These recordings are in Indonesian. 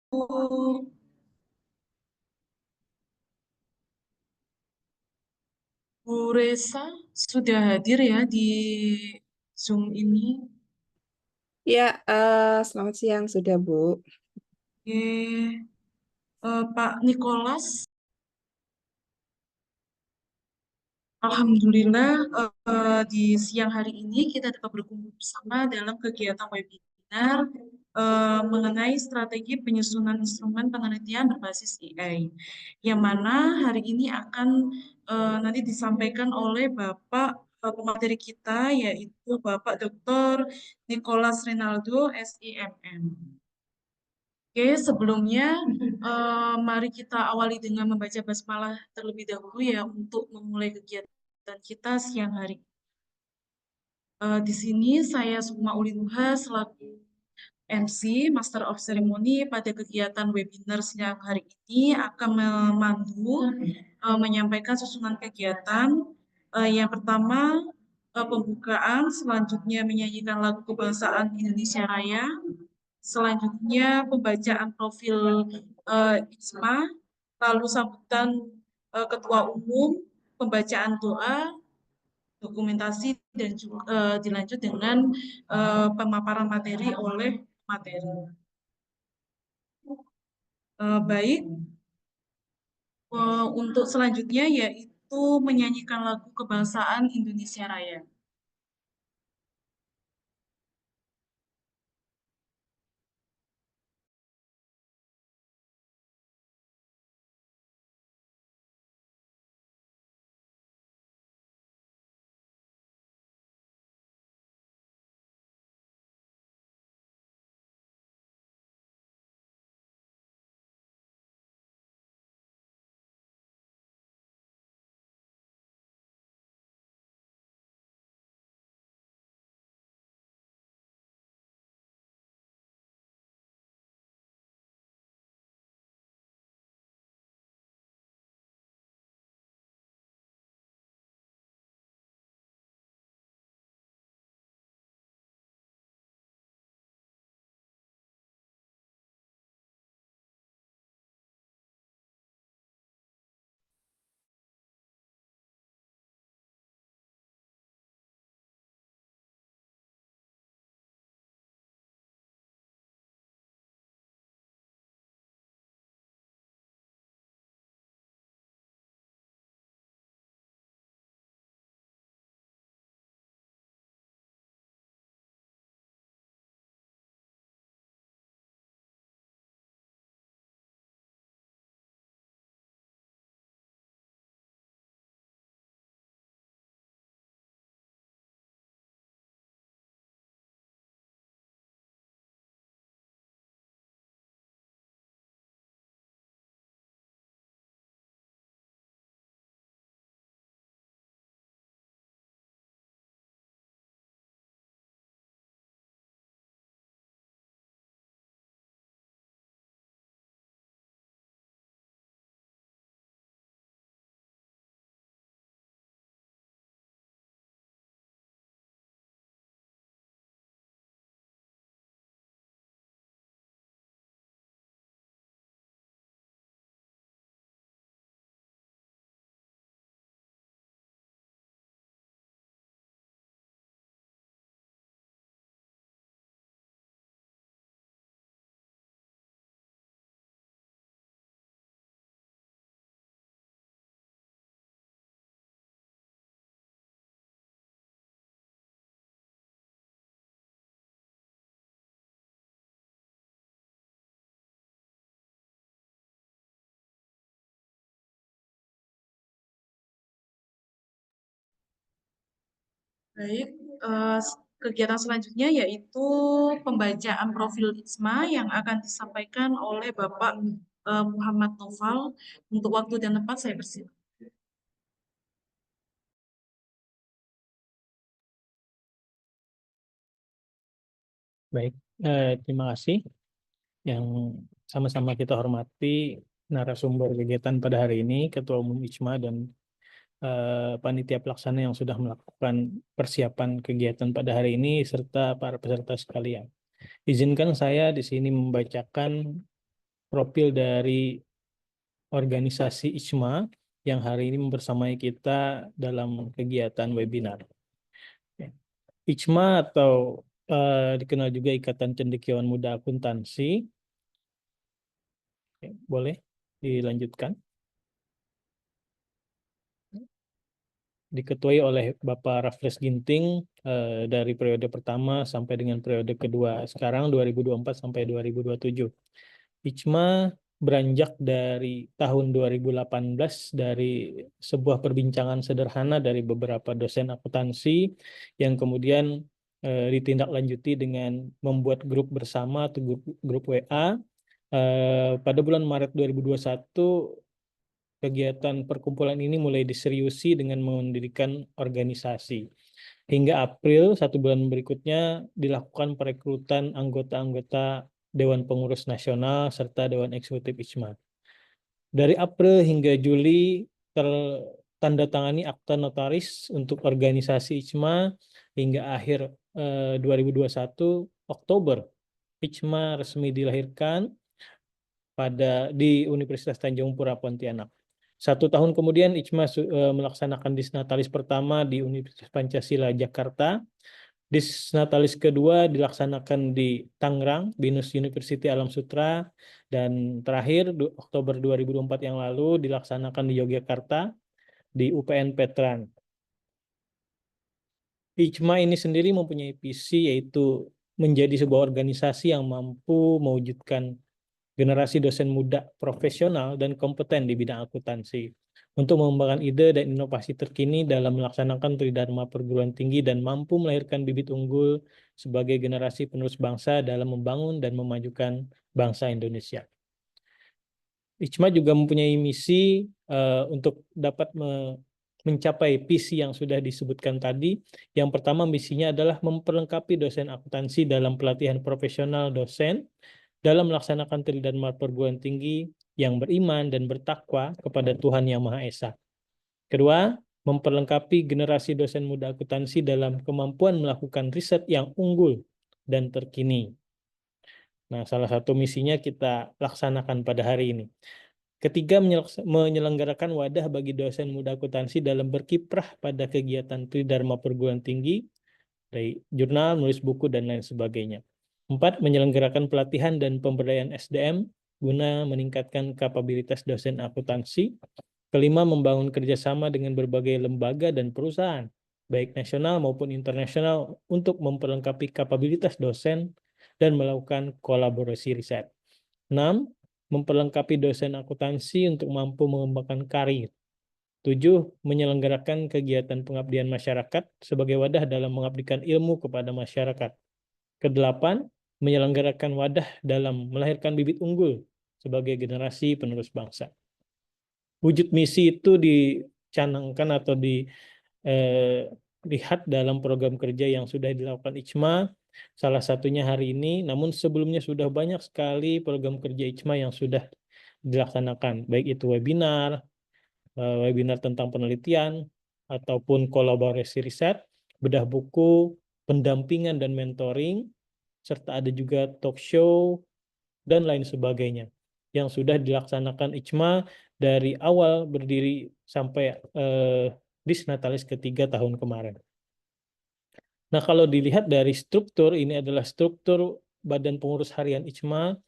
Bu Resa sudah hadir ya di Zoom ini. Ya, selamat siang sudah, Bu. Oke, Pak Nikolas, Alhamdulillah di siang hari ini kita dapat berkumpul bersama dalam kegiatan webinar mengenai strategi penyusunan instrumen penelitian berbasis AI, yang mana hari ini akan nanti disampaikan oleh Bapak pemateri kita, yaitu Bapak Dr. Nicholas Rinaldo, SIMM. Oke, sebelumnya mari kita awali dengan membaca basmalah terlebih dahulu ya untuk memulai kegiatan kita siang hari. Di sini saya Sukma Ulinuha selaku MC, Master of Ceremony pada kegiatan webinar siang hari ini akan memandu, menyampaikan susunan kegiatan. Yang pertama, pembukaan, selanjutnya menyanyikan lagu kebangsaan Indonesia Raya, selanjutnya pembacaan profil ISMA, lalu sambutan Ketua Umum, pembacaan doa, dokumentasi, dan juga dilanjut dengan pemaparan materi oleh materi. Baik, untuk selanjutnya yaitu menyanyikan lagu kebangsaan Indonesia Raya. Baik, eh, kegiatan selanjutnya yaitu pembacaan profil ISMA yang akan disampaikan oleh Bapak Muhammad Noval. Untuk waktu dan tempat saya persilakan. Baik, terima kasih yang sama-sama kita hormati narasumber kegiatan pada hari ini, Ketua Umum IJMA dan panitia pelaksana yang sudah melakukan persiapan kegiatan pada hari ini serta para peserta sekalian. Izinkan saya di sini membacakan profil dari organisasi ICMA yang hari ini membersamai kita dalam kegiatan webinar. ICMA atau dikenal juga Ikatan Cendekiawan Muda Akuntansi. Boleh dilanjutkan. Diketuai oleh Bapak Raffles Ginting dari periode pertama sampai dengan periode kedua sekarang 2024 sampai 2027. ICMA beranjak dari tahun 2018 dari sebuah perbincangan sederhana dari beberapa dosen akuntansi yang kemudian ditindaklanjuti dengan membuat grup bersama atau grup WA. Pada bulan Maret 2021 kegiatan perkumpulan ini mulai diseriusi dengan mendirikan organisasi. Hingga April, 1 bulan berikutnya, dilakukan perekrutan anggota-anggota Dewan Pengurus Nasional serta Dewan Eksekutif ICMA. Dari April hingga Juli, tertandatangani akta notaris untuk organisasi ICMA hingga akhir 2021, Oktober, ICMA resmi dilahirkan di Universitas Tanjung Pura Pontianak. 1 tahun kemudian ICMA melaksanakan Disnatalis pertama di Universitas Pancasila Jakarta. Disnatalis kedua dilaksanakan di Tangerang, Binus University Alam Sutera, dan terakhir Oktober 2004 yang lalu dilaksanakan di Yogyakarta di UPN Veteran. ICMA ini sendiri mempunyai visi yaitu menjadi sebuah organisasi yang mampu mewujudkan generasi dosen muda profesional dan kompeten di bidang akuntansi untuk mengembangkan ide dan inovasi terkini dalam melaksanakan tridharma perguruan tinggi dan mampu melahirkan bibit unggul sebagai generasi penerus bangsa dalam membangun dan memajukan bangsa Indonesia. ICMA juga mempunyai misi untuk dapat mencapai visi yang sudah disebutkan tadi. Yang pertama, misinya adalah memperlengkapi dosen akuntansi dalam pelatihan profesional dosen dalam melaksanakan tridharma perguruan tinggi yang beriman dan bertakwa kepada Tuhan Yang Maha Esa. Kedua, memperlengkapi generasi dosen muda akuntansi dalam kemampuan melakukan riset yang unggul dan terkini. Nah, salah satu misinya kita laksanakan pada hari ini. Ketiga, menyelenggarakan wadah bagi dosen muda akuntansi dalam berkiprah pada kegiatan tridharma perguruan tinggi, dari jurnal, nulis buku, dan lain sebagainya. 4, menyelenggarakan pelatihan dan pemberdayaan SDM guna meningkatkan kapabilitas dosen akuntansi. Kelima, membangun kerjasama dengan berbagai lembaga dan perusahaan, baik nasional maupun internasional, untuk memperlengkapi kapabilitas dosen dan melakukan kolaborasi riset. 6, memperlengkapi dosen akuntansi untuk mampu mengembangkan karir. 7, menyelenggarakan kegiatan pengabdian masyarakat sebagai wadah dalam mengabdikan ilmu kepada masyarakat. Ke-8, menyelenggarakan wadah dalam melahirkan bibit unggul sebagai generasi penerus bangsa. Wujud misi itu dicanangkan atau dilihat dalam program kerja yang sudah dilakukan ICMA, salah satunya hari ini, namun sebelumnya sudah banyak sekali program kerja ICMA yang sudah dilaksanakan, baik itu webinar tentang penelitian, ataupun kolaborasi riset, bedah buku, pendampingan dan mentoring, serta ada juga talk show, dan lain sebagainya yang sudah dilaksanakan ICMA dari awal berdiri sampai Disnatalis ketiga tahun kemarin. Nah, kalau dilihat dari struktur, ini adalah struktur Badan Pengurus Harian ICMA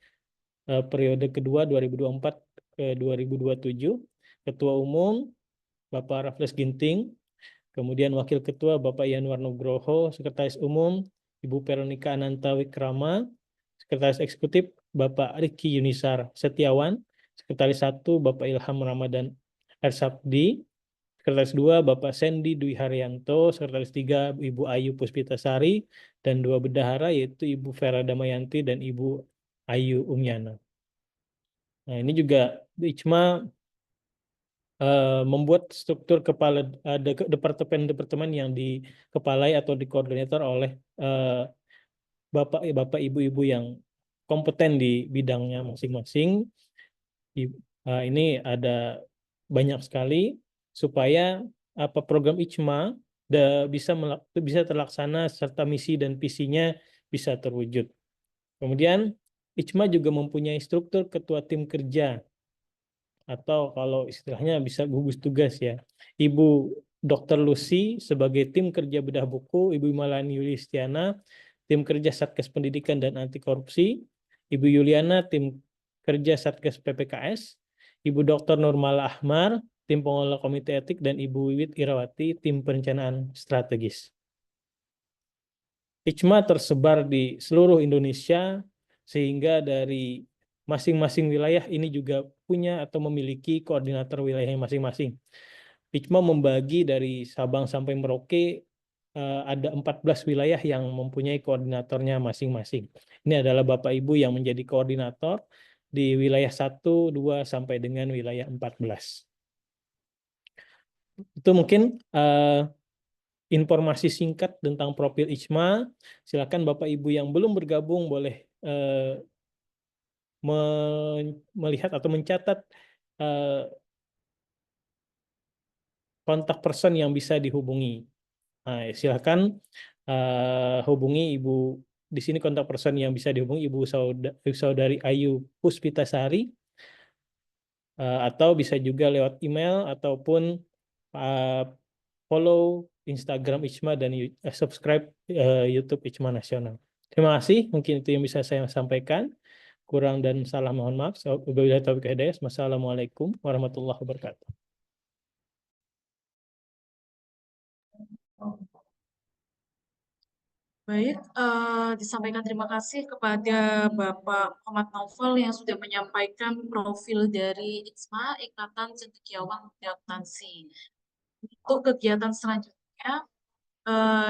periode kedua 2024 ke 2027. Ketua Umum Bapak Raffles Ginting, kemudian Wakil Ketua Bapak Yanwar Nugroho, Sekretaris Umum Ibu Veronica Ananta Wikrama, Sekretaris Eksekutif Bapak Riki Yunisar Setiawan, Sekretaris 1 Bapak Ilham Ramadan Ersabdi, Sekretaris 2 Bapak Sandy Dwi Haryanto, Sekretaris 3 Ibu Ayu Puspitasari, dan 2 bendahara yaitu Ibu Vera Damayanti dan Ibu Ayu Umyana. Nah, ini juga ICMA membuat struktur kepala departemen-departemen yang dikepalai atau dikoordinator oleh bapak ibu-ibu yang kompeten di bidangnya masing-masing. Ini ada banyak sekali supaya program ICMA bisa terlaksana serta misi dan visinya bisa terwujud. Kemudian ICMA juga mempunyai struktur ketua tim kerja, atau kalau istilahnya bisa gugus tugas ya. Ibu Dr. Lucy sebagai tim kerja bedah buku, Ibu Malani Yulistiana tim kerja Satgas Pendidikan dan Anti Korupsi, Ibu Yuliana tim kerja Satgas PPKS, Ibu Dr. Nurmala Ahmar tim pengelola komite etik, dan Ibu Wiwit Irawati tim perencanaan strategis. ICMA tersebar di seluruh Indonesia, sehingga dari masing-masing wilayah ini juga punya atau memiliki koordinator wilayah masing-masing. ICMA membagi dari Sabang sampai Merauke, ada 14 wilayah yang mempunyai koordinatornya masing-masing. Ini adalah Bapak Ibu yang menjadi koordinator di wilayah 1, 2, sampai dengan wilayah 14. Itu mungkin informasi singkat tentang profil ICMA. Silakan Bapak Ibu yang belum bergabung boleh melihat atau mencatat kontak person yang bisa dihubungi. Nah, silakan hubungi Ibu. Di sini kontak person yang bisa dihubungi Ibu Saudari Ayu Puspitasari, atau bisa juga lewat email ataupun follow Instagram ICMA dan subscribe YouTube ICMA Nasional. Terima kasih, mungkin itu yang bisa saya sampaikan. Kurang dan salah mohon maaf. Wabillahi taufiq hidayah. Wassalamualaikum warahmatullahi wabarakatuh. Baik, disampaikan terima kasih kepada Bapak Muhammad Naufal yang sudah menyampaikan profil dari ICMA, Ikatan Cendekiawan Muda Akuntansi. Untuk kegiatan selanjutnya,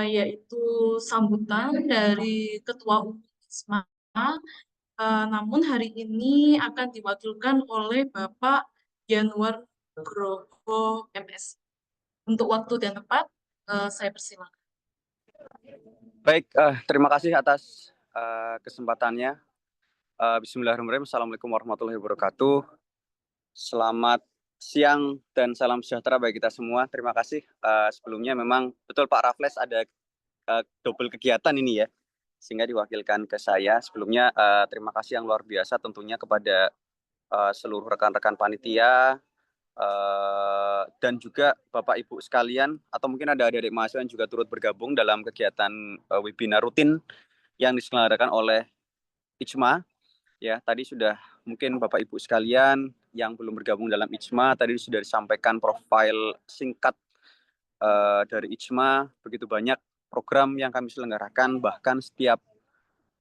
yaitu sambutan dari Ketua Umum ICMA, namun hari ini akan diwakilkan oleh Bapak Januar Groho MS. Untuk waktu dan tempat, saya persilakan. Baik, terima kasih atas kesempatannya. Bismillahirrahmanirrahim. Assalamualaikum warahmatullahi wabarakatuh. Selamat siang dan salam sejahtera bagi kita semua. Terima kasih. Sebelumnya memang betul Pak Raffles ada double kegiatan ini ya, sehingga diwakilkan ke saya. Sebelumnya terima kasih yang luar biasa tentunya kepada seluruh rekan-rekan panitia, dan juga Bapak Ibu sekalian, atau mungkin ada adik-adik mahasiswa yang juga turut bergabung dalam kegiatan webinar rutin yang diselenggarakan oleh ICMA. Ya, tadi sudah mungkin Bapak Ibu sekalian yang belum bergabung dalam ICMA, tadi sudah disampaikan profil singkat dari ICMA. Begitu banyak program yang kami selenggarakan, bahkan setiap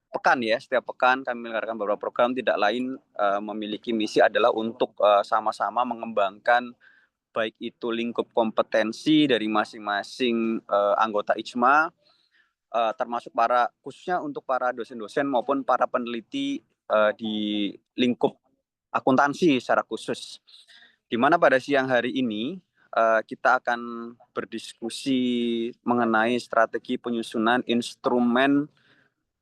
pekan kami menyelenggarakan beberapa program, tidak lain memiliki misi adalah untuk sama-sama mengembangkan baik itu lingkup kompetensi dari masing-masing anggota ICMA, termasuk khususnya untuk para dosen-dosen maupun para peneliti di lingkup akuntansi secara khusus. Di mana pada siang hari ini kita akan berdiskusi mengenai strategi penyusunan instrumen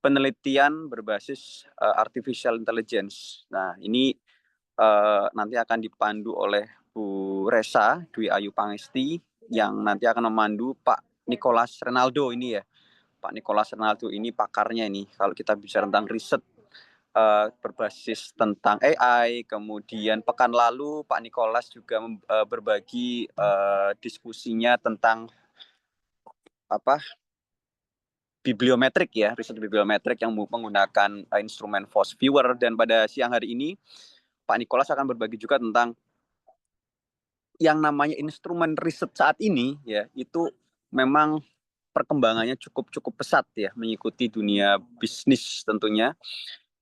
penelitian berbasis artificial intelligence. Nah, ini nanti akan dipandu oleh Bu Resa Dwi Ayu Pangesti yang nanti akan memandu Pak Nicholas Renaldo ini ya. Pak Nicholas Renaldo ini pakarnya ini kalau kita bicara tentang riset berbasis tentang AI. Kemudian pekan lalu Pak Nicholas juga berbagi diskusinya tentang bibliometrik ya, riset bibliometrik yang menggunakan instrumen Force Viewer. Dan pada siang hari ini Pak Nicholas akan berbagi juga tentang yang namanya instrumen riset saat ini ya, itu memang perkembangannya cukup pesat ya, mengikuti dunia bisnis tentunya,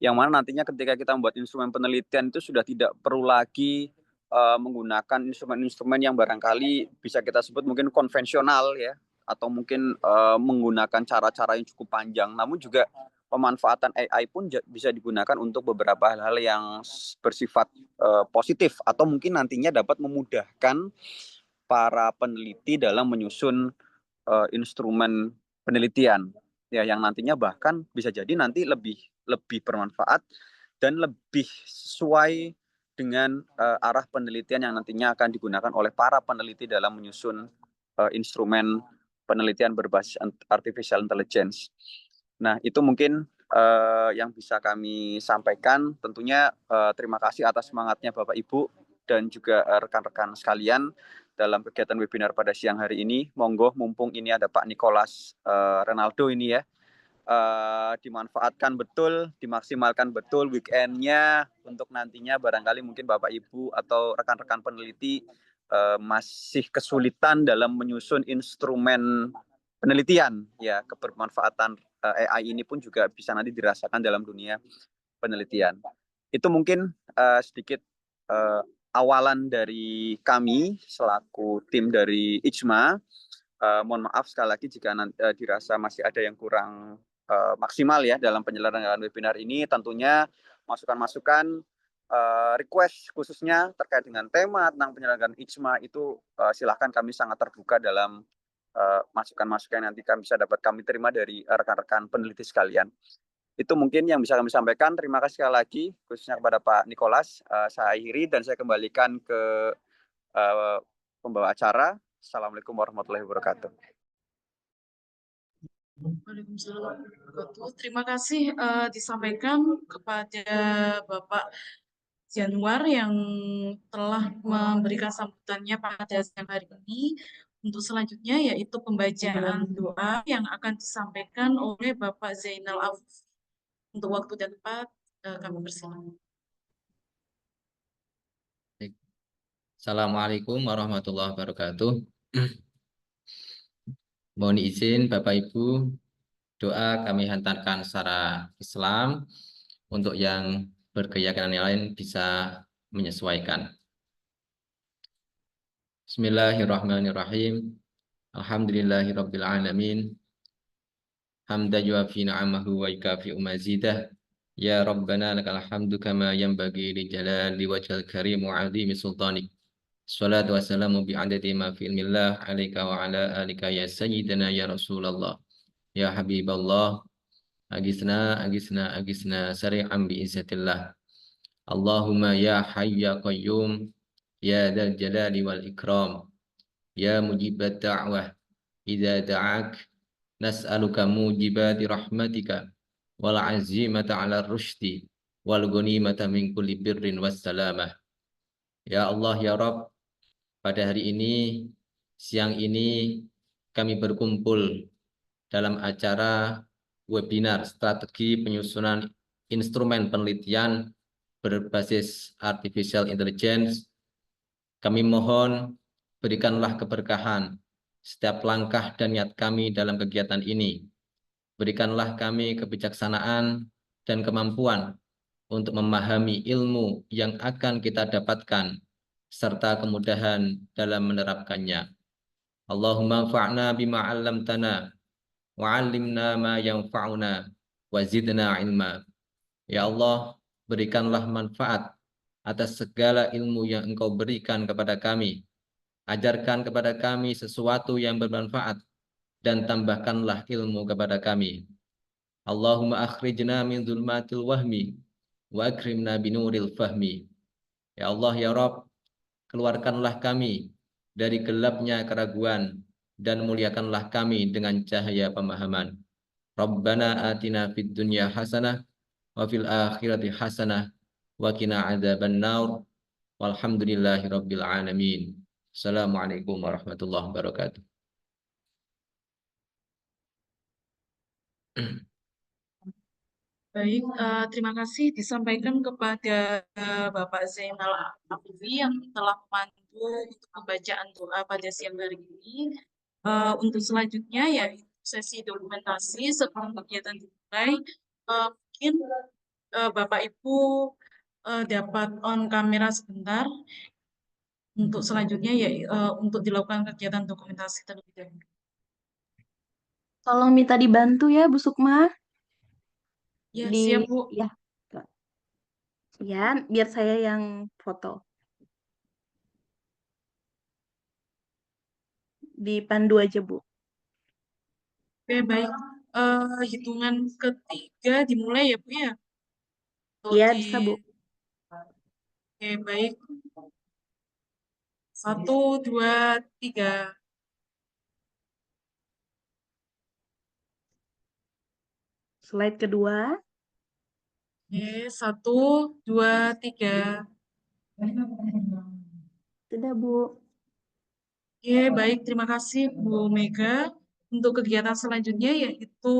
yang mana nantinya ketika kita membuat instrumen penelitian itu sudah tidak perlu lagi menggunakan instrumen-instrumen yang barangkali bisa kita sebut mungkin konvensional ya, atau mungkin menggunakan cara-cara yang cukup panjang, namun juga pemanfaatan AI pun bisa digunakan untuk beberapa hal-hal yang bersifat positif, atau mungkin nantinya dapat memudahkan para peneliti dalam menyusun instrumen penelitian ya, yang nantinya bahkan bisa jadi nanti lebih bermanfaat dan lebih sesuai dengan arah penelitian yang nantinya akan digunakan oleh para peneliti dalam menyusun instrumen penelitian berbasis artificial intelligence. Nah, itu mungkin yang bisa kami sampaikan. Tentunya terima kasih atas semangatnya Bapak Ibu dan juga rekan-rekan sekalian dalam kegiatan webinar pada siang hari ini. Monggo, mumpung ini ada Pak Nicholas Renaldo ini ya, dimanfaatkan betul, dimaksimalkan betul weekendnya untuk nantinya barangkali mungkin Bapak Ibu atau rekan-rekan peneliti masih kesulitan dalam menyusun instrumen penelitian ya, kebermanfaatan AI ini pun juga bisa nanti dirasakan dalam dunia penelitian. Itu mungkin sedikit awalan dari kami selaku tim dari IJMA. Mohon maaf sekali lagi jika dirasa masih ada yang kurang maksimal ya dalam penyelenggaraan webinar ini. Tentunya masukan-masukan request khususnya terkait dengan tema tentang penyelenggaraan IJMA itu silahkan, kami sangat terbuka dalam masukan-masukan yang nanti kami bisa dapat kami terima dari rekan-rekan peneliti sekalian. Itu mungkin yang bisa kami sampaikan. Terima kasih sekali lagi khususnya kepada Pak Nicholas. Saya akhiri dan saya kembalikan ke pembawa acara. Assalamualaikum warahmatullahi wabarakatuh. Waalaikumsalam warahmatullahi wabarakatuh. Terima kasih disampaikan kepada Bapak Januar yang telah memberikan sambutannya pada siang hari ini. Untuk selanjutnya yaitu pembacaan doa yang akan disampaikan oleh Bapak Zainal Afif. Untuk waktu dan tempat kami persilakan. Assalamualaikum warahmatullahi wabarakatuh. Mohon izin Bapak Ibu, doa kami hantarkan secara Islam. Untuk yang berkeyakinan yang lain bisa menyesuaikan. Bismillahirrahmanirrahim. Alhamdulillahirabbil alamin. Hamdan yuafi ni'amahu wa yukafi'u mazidah. Ya Rabbana lakal hamdu kama yanbaghi li jalali wajhil karim wa 'azimi sultanik. Salatu wassalamu bi'adadi ma fi ilmillah alaika wa ala alika ya sayyidina ya Rasulullah ya Habiballah agisna agisna agisna sari'an bi izzatillah. Allahumma ya hayyu ya qayyum ya dzal jalali wal ikram ya mujibat da'wah idza da'ak nas'aluka mujibati rahmatika wal azimata 'ala rusydi wal ghanimata min kulli birrin wassalamah. Ya Allah ya Rabb, pada hari ini, siang ini, kami berkumpul dalam acara webinar strategi penyusunan instrumen penelitian berbasis artificial intelligence. Kami mohon berikanlah keberkahan setiap langkah dan niat kami dalam kegiatan ini. Berikanlah kami kebijaksanaan dan kemampuan untuk memahami ilmu yang akan kita dapatkan serta kemudahan dalam menerapkannya. Allahumma anfa'na bima 'allamtana wa 'allimna ma yanfa'una wa zidna ilma. Ya Allah, berikanlah manfaat atas segala ilmu yang Engkau berikan kepada kami. Ajarkan kepada kami sesuatu yang bermanfaat dan tambahkanlah ilmu kepada kami. Allahumma akhrijna min zulmatil wahmi wa akrimna binuril fahmi. Ya Allah, ya Rabb, keluarkanlah kami dari gelapnya keraguan dan muliakanlah kami dengan cahaya pemahaman. Rabbana atina fid dunya hasanah wa fil akhirati hasanah wa qina adzabannar. Walhamdulillahi rabbil alamin. Assalamualaikum warahmatullahi wabarakatuh. Baik, terima kasih disampaikan kepada Bapak Zainal Afifi yang telah membantu untuk pembacaan doa pada siang hari ini. Untuk selanjutnya yaitu sesi dokumentasi sebelum kegiatan dimulai. Mungkin Bapak Ibu dapat on kamera sebentar. Untuk selanjutnya ya untuk dilakukan kegiatan dokumentasi terlebih dahulu. Tolong minta dibantu ya, Bu Sukma. Ya, siap Bu. Ya, ya, biar saya yang foto. Dipandu aja, Bu. Oke, baik. Hitungan ketiga dimulai ya Bu ya? Iya, bisa Bu. Oke, baik. 1, 2, 3. Slide kedua. Oke, 1, 2, 3. Sudah, Bu. Oke, baik. Terima kasih Bu Mega. Untuk kegiatan selanjutnya yaitu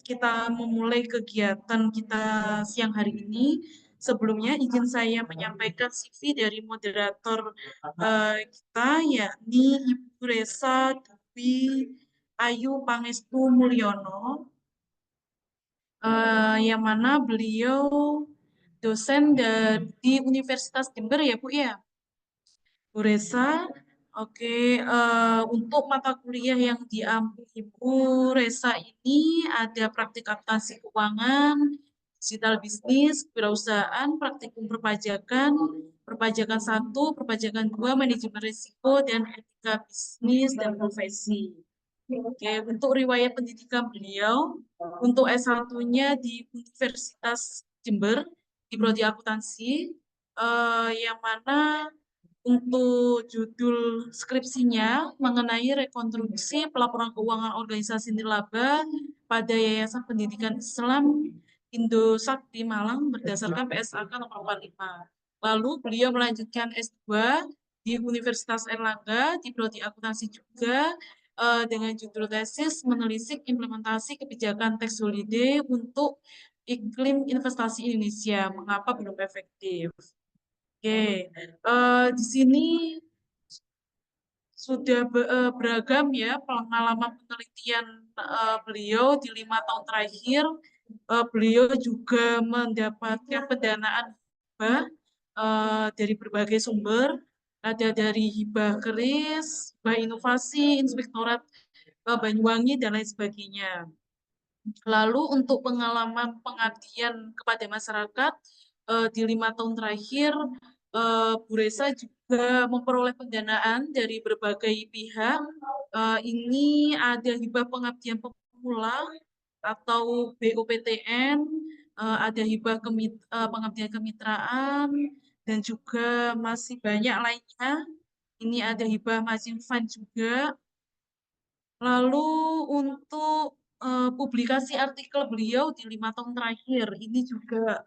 kita memulai kegiatan kita siang hari ini. Sebelumnya izin saya menyampaikan CV dari moderator kita, yakni Ibu Resa Dwi Ayu Pangestu Mulyono, yang mana beliau dosen di Universitas Jember ya Bu ya. Bu Resa, oke, untuk mata kuliah yang diambil Ibu Resa ini ada praktik akuntansi keuangan, digital bisnis, kewirausahaan, praktikum perpajakan, perpajakan 1, perpajakan 2, manajemen risiko, dan etika bisnis dan profesi. Oke, untuk riwayat pendidikan beliau, untuk S1-nya di Universitas Jember, di Prodi Akuntansi, yang mana untuk judul skripsinya mengenai rekonstruksi pelaporan keuangan organisasi nirlaba pada Yayasan Pendidikan Islam Indosakti Malang berdasarkan PSAK nomor 45. Lalu beliau melanjutkan S2 di Universitas Erlangga di Prodi Akuntansi juga dengan judul tesis menelisik implementasi kebijakan tax holiday untuk iklim investasi Indonesia, mengapa belum efektif. Oke, di sini sudah beragam ya pengalaman penelitian beliau di 5 tahun terakhir. Beliau juga mendapatkan pendanaan hibah dari berbagai sumber, ada dari hibah keris, hibah inovasi, inspektorat Banyuwangi, dan lain sebagainya. Lalu untuk pengalaman pengabdian kepada masyarakat di 5 tahun terakhir, Bu Resa juga memperoleh pendanaan dari berbagai pihak. Ini ada hibah pengabdian pemula atau BOPTN, ada hibah pengabdian kemitraan, dan juga masih banyak lainnya. Ini ada hibah matching fund juga. Lalu untuk publikasi artikel beliau di 5 tahun terakhir, ini juga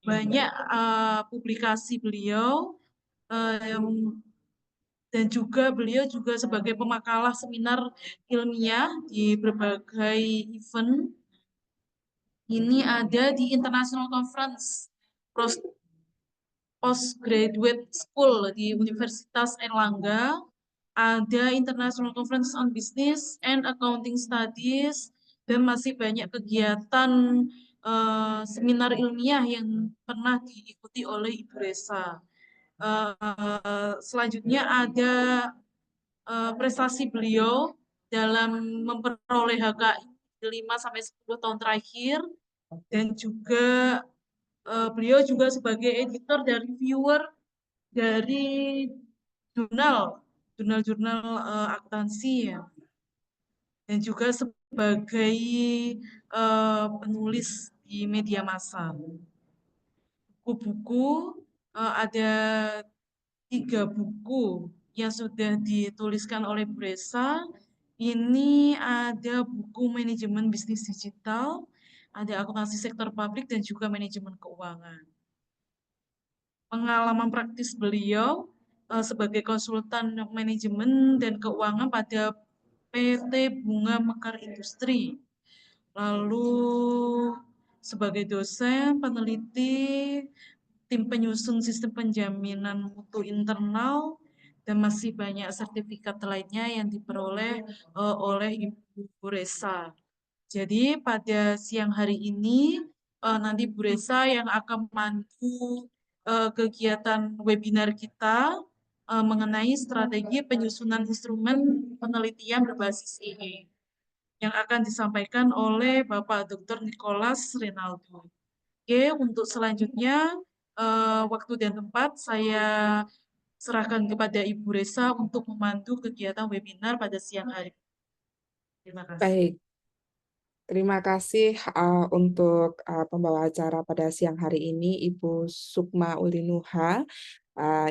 banyak publikasi beliau, dan juga beliau juga sebagai pemakalah seminar ilmiah di berbagai event. Ini ada di International Conference Postgraduate School di Universitas Erlangga, ada International Conference on Business and Accounting Studies, dan masih banyak kegiatan seminar ilmiah yang pernah diikuti oleh Ibu Resa. Selanjutnya ada prestasi beliau dalam memperoleh HKI 5-10 tahun terakhir, dan juga beliau juga sebagai editor dan reviewer dari jurnal-jurnal akuntansi ya, dan juga sebagai penulis di media massa. Buku-buku ada 3 buku yang sudah dituliskan oleh Bu Resa. Ini ada buku manajemen bisnis digital, ada akuntansi sektor publik, dan juga manajemen keuangan. Pengalaman praktis beliau sebagai konsultan manajemen dan keuangan pada PT Bunga Mekar Industri. Lalu sebagai dosen, peneliti, tim penyusun sistem penjaminan mutu internal, dan masih banyak sertifikat lainnya yang diperoleh oleh Ibu Resa. Jadi pada siang hari ini nanti Bu Resa yang akan memandu kegiatan webinar kita mengenai strategi penyusunan instrumen penelitian berbasis IE yang akan disampaikan oleh Bapak Dr. Nicholas Rinaldo. Oke, untuk selanjutnya waktu dan tempat saya serahkan kepada Ibu Resa untuk memandu kegiatan webinar pada siang hari. Terima kasih. Baik, terima kasih untuk pembawa acara pada siang hari ini, Ibu Sukma Ulinuha.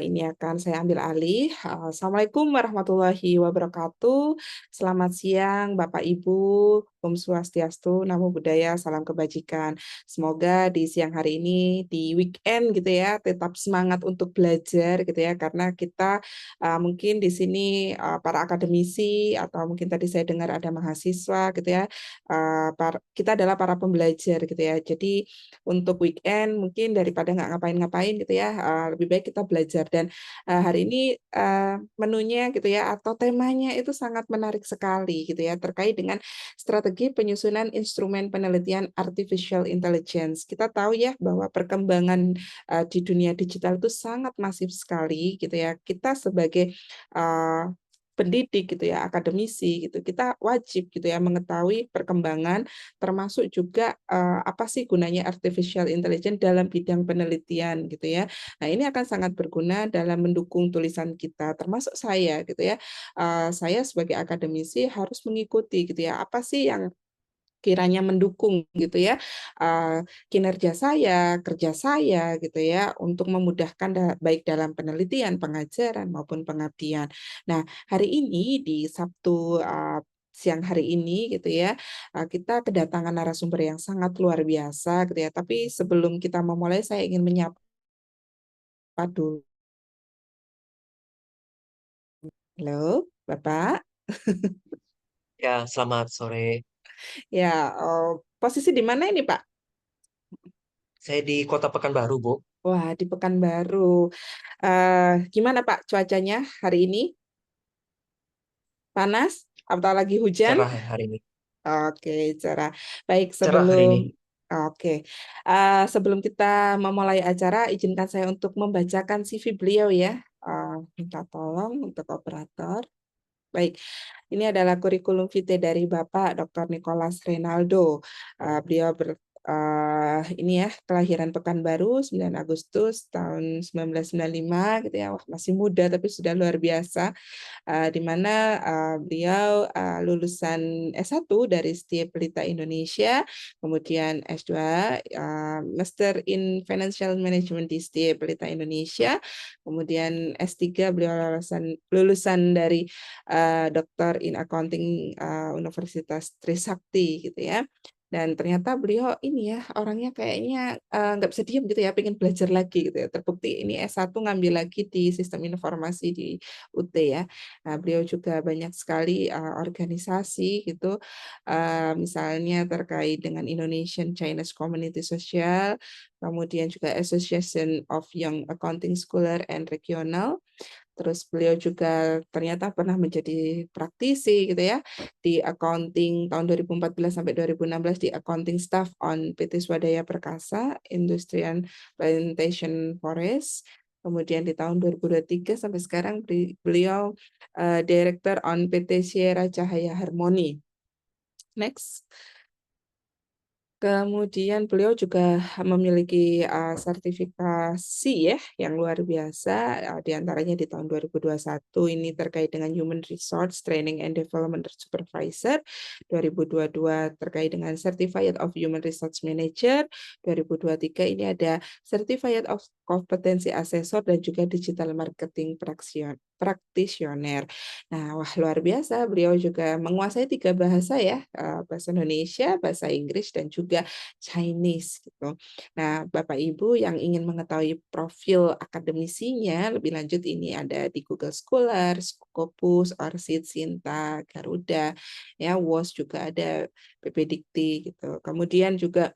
Ini akan saya ambil alih. Assalamualaikum warahmatullahi wabarakatuh. Selamat siang Bapak Ibu, Om Swastiastu, Namo Buddhaya, salam kebajikan. Semoga di siang hari ini di weekend gitu ya tetap semangat untuk belajar gitu ya, karena kita mungkin di sini para akademisi atau mungkin tadi saya dengar ada mahasiswa gitu ya. Kita adalah para pembelajar gitu ya. Jadi untuk weekend mungkin daripada nggak ngapain-ngapain gitu ya, lebih baik kita belajar. Dan hari ini menunya gitu ya atau temanya itu sangat menarik sekali gitu ya, terkait dengan strategi penyusunan instrumen penelitian artificial intelligence. Kita tahu ya bahwa perkembangan di dunia digital itu sangat masif sekali gitu ya. Kita sebagai pendidik gitu ya, akademisi gitu, kita wajib gitu ya mengetahui perkembangan, termasuk juga apa sih gunanya artificial intelligence dalam bidang penelitian gitu ya. Nah, ini akan sangat berguna dalam mendukung tulisan kita, termasuk saya gitu ya. Saya sebagai akademisi harus mengikuti gitu ya, apa sih yang kiranya mendukung gitu ya, kinerja saya, kerja saya gitu ya, untuk memudahkan baik dalam penelitian, pengajaran maupun pengabdian. Nah, hari ini di Sabtu siang hari ini gitu ya, kita kedatangan narasumber yang sangat luar biasa gitu ya. Tapi sebelum kita memulai, saya ingin menyapa dulu. Halo, Bapak. Ya, selamat sore. Ya, posisi di mana ini, Pak? Saya di Kota Pekanbaru, Bu. Wah, di Pekanbaru. Gimana Pak cuacanya hari ini? Panas? Atau lagi hujan? Cerah hari ini. Oke, cerah. Baik, Cerah hari ini. Oke. Sebelum kita memulai acara, izinkan saya untuk membacakan CV beliau ya. Minta tolong untuk operator. Baik, ini adalah kurikulum vitae dari Bapak Dr. Nicholas Reynaldo. Beliau ini ya, kelahiran Pekanbaru 9 Agustus tahun 1995 gitu ya. Wah, masih muda tapi sudah luar biasa. Di mana beliau lulusan S1 dari Setia Pelita Indonesia, kemudian S2 Master in Financial Management di Setia Pelita Indonesia, kemudian S3 beliau lulusan dari Doktor in Accounting Universitas Trisakti gitu ya. Dan ternyata beliau ini ya orangnya kayaknya nggak bisa diem gitu ya, pengen belajar lagi gitu ya. Terbukti ini S1 ngambil lagi di Sistem Informasi di UT ya. Nah, beliau juga banyak sekali organisasi gitu, misalnya terkait dengan Indonesian Chinese Community Social, kemudian juga Association of Young Accounting Scholar and Regional. Terus beliau juga ternyata pernah menjadi praktisi gitu ya di accounting tahun 2014 sampai 2016 di accounting staff on PT Swadaya Perkasa Industrial Plantation Forest. Kemudian di tahun 2023 sampai sekarang beliau Director on PT Sierra Cahaya Harmoni. Next. Kemudian beliau juga memiliki sertifikasi ya yang luar biasa, di antaranya di tahun 2021 ini terkait dengan Human Resource Training and Development Supervisor, 2022 terkait dengan Certified of Human Resource Manager, 2023 ini ada Certified of Competency Assessor dan juga Digital Marketing Practitioner. Nah, wah luar biasa, beliau juga menguasai 3 bahasa ya, bahasa Indonesia, bahasa Inggris, dan juga Chinese gitu. Nah, Bapak Ibu yang ingin mengetahui profil akademisinya lebih lanjut, ini ada di Google Scholar, Scopus, Orsid, Sinta, Garuda, ya, WOS juga ada, PPDikti gitu. Kemudian juga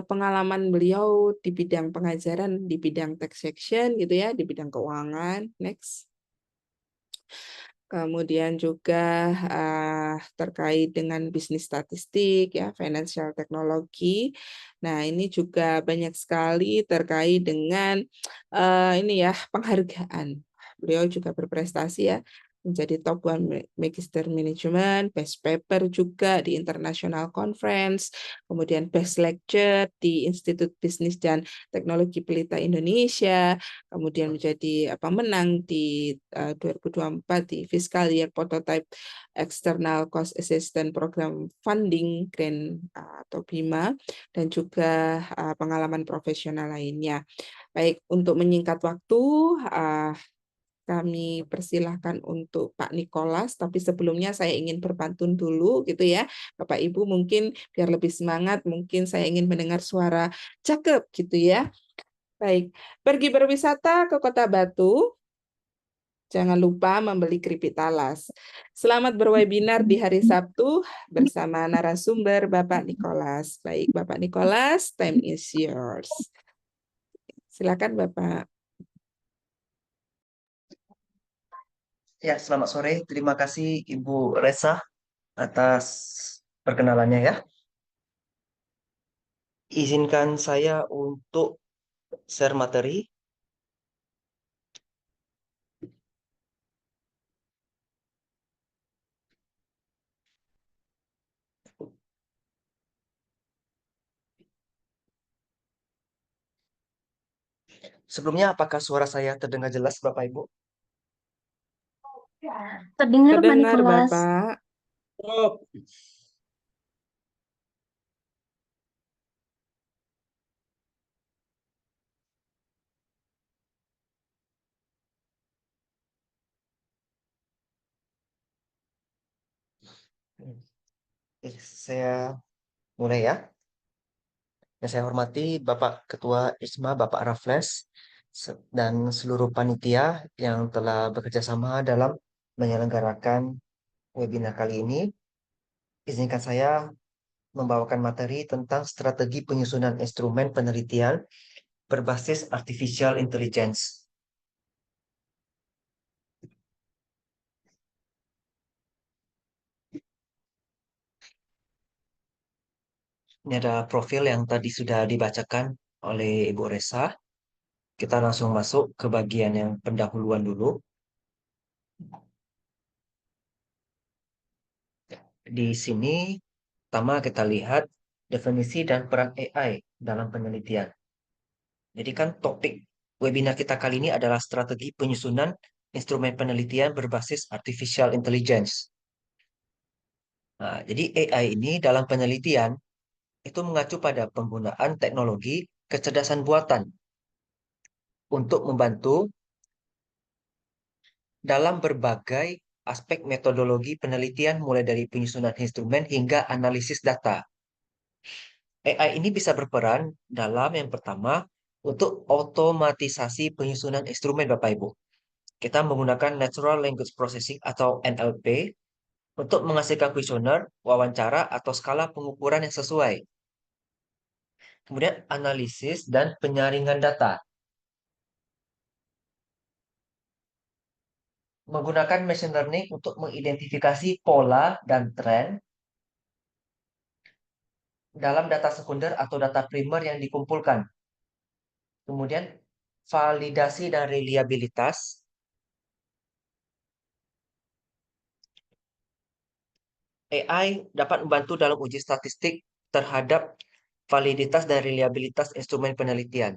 pengalaman beliau di bidang pengajaran, di bidang taxation gitu ya, di bidang keuangan. Next. Kemudian juga terkait dengan bisnis statistik, ya, financial technology. Nah, ini juga banyak sekali terkait dengan ini ya penghargaan. Beliau juga berprestasi ya, menjadi top one Magister Management, best paper juga di International Conference, kemudian best lecture di Institut Bisnis dan Teknologi Pelita Indonesia, kemudian menjadi menang di 2024 di Fiscal Year Prototype External Cost Assistance Program Funding Grant atau BIMA, dan juga pengalaman profesional lainnya. Baik, untuk menyingkat waktu, kami persilahkan untuk Pak Nikolas, tapi sebelumnya saya ingin berpantun dulu gitu ya. Bapak Ibu mungkin biar lebih semangat, mungkin saya ingin mendengar suara cakep gitu ya. Baik, pergi berwisata ke Kota Batu, jangan lupa membeli keripik talas. Selamat berwebinar di hari Sabtu bersama narasumber Bapak Nikolas. Baik, Bapak Nikolas, time is yours. Silakan Bapak. Ya, selamat sore. Terima kasih Ibu Resa atas perkenalannya ya. Izinkan saya untuk share materi. Sebelumnya, apakah suara saya terdengar jelas, Bapak Ibu? Terdengar Pak Terdengar Nikolas. Bapak. Oh. Saya mulai ya. Yang saya hormati Bapak Ketua ISMA, Bapak Raffles, dan seluruh panitia yang telah bekerja sama dalam menyelenggarakan webinar kali ini. Izinkan saya membawakan materi tentang strategi penyusunan instrumen penelitian berbasis artificial intelligence. Ini ada profil yang tadi sudah dibacakan oleh Ibu Resa. Kita langsung masuk ke bagian yang pendahuluan dulu. Di sini, pertama kita lihat definisi dan peran AI dalam penelitian. Jadi kan topik webinar kita kali ini adalah strategi penyusunan instrumen penelitian berbasis artificial intelligence. Nah, jadi AI ini dalam penelitian itu mengacu pada penggunaan teknologi kecerdasan buatan untuk membantu dalam berbagai aspek metodologi penelitian mulai dari penyusunan instrumen hingga analisis data. AI ini bisa berperan dalam yang pertama untuk otomatisasi penyusunan instrumen Bapak Ibu. Kita menggunakan Natural Language Processing atau NLP untuk menghasilkan kuesioner, wawancara, atau skala pengukuran yang sesuai. Kemudian analisis dan penyaringan data. Menggunakan machine learning untuk mengidentifikasi pola dan tren dalam data sekunder atau data primer yang dikumpulkan. Kemudian validasi dan reliabilitas. AI dapat membantu dalam uji statistik terhadap validitas dan reliabilitas instrumen penelitian.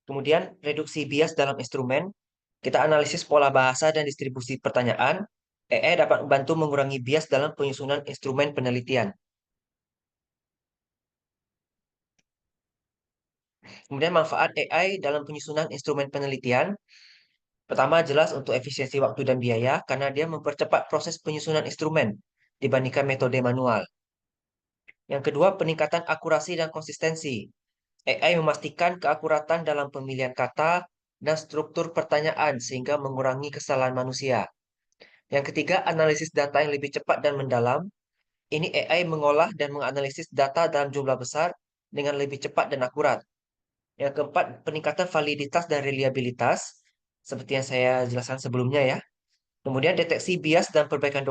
Kemudian reduksi bias dalam instrumen. Kita analisis pola bahasa dan distribusi pertanyaan. AI dapat membantu mengurangi bias dalam penyusunan instrumen penelitian. Kemudian manfaat AI dalam penyusunan instrumen penelitian. Pertama, jelas untuk efisiensi waktu dan biaya karena dia mempercepat proses penyusunan instrumen dibandingkan metode manual. Yang kedua, peningkatan akurasi dan konsistensi. AI memastikan keakuratan dalam pemilihan kata dan struktur pertanyaan sehingga mengurangi kesalahan manusia. Yang ketiga, analisis data yang lebih cepat dan mendalam. Ini AI mengolah dan menganalisis data dalam jumlah besar dengan lebih cepat dan akurat. Yang keempat, peningkatan validitas dan reliabilitas, seperti yang saya jelaskan sebelumnya ya. Kemudian deteksi bias dan perbaikan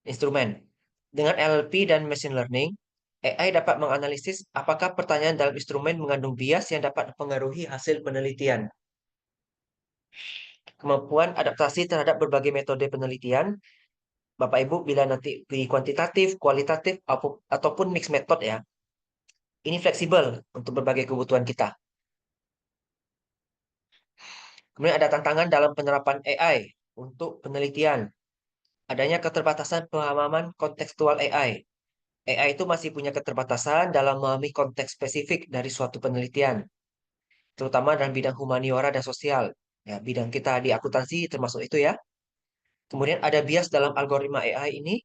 instrumen. Dengan NLP dan machine learning, AI dapat menganalisis apakah pertanyaan dalam instrumen mengandung bias yang dapat mempengaruhi hasil penelitian. Kemampuan adaptasi terhadap berbagai metode penelitian. Bapak Ibu, bila nanti pilih kuantitatif, kualitatif, ataupun mixed method ya, ini fleksibel untuk berbagai kebutuhan kita. Kemudian ada tantangan dalam penerapan AI untuk penelitian. Adanya keterbatasan pemahaman kontekstual AI. AI itu masih punya keterbatasan dalam memahami konteks spesifik dari suatu penelitian, terutama dalam bidang humaniora dan sosial. Ya, bidang kita di akuntansi termasuk itu ya. Kemudian ada bias dalam algoritma AI ini,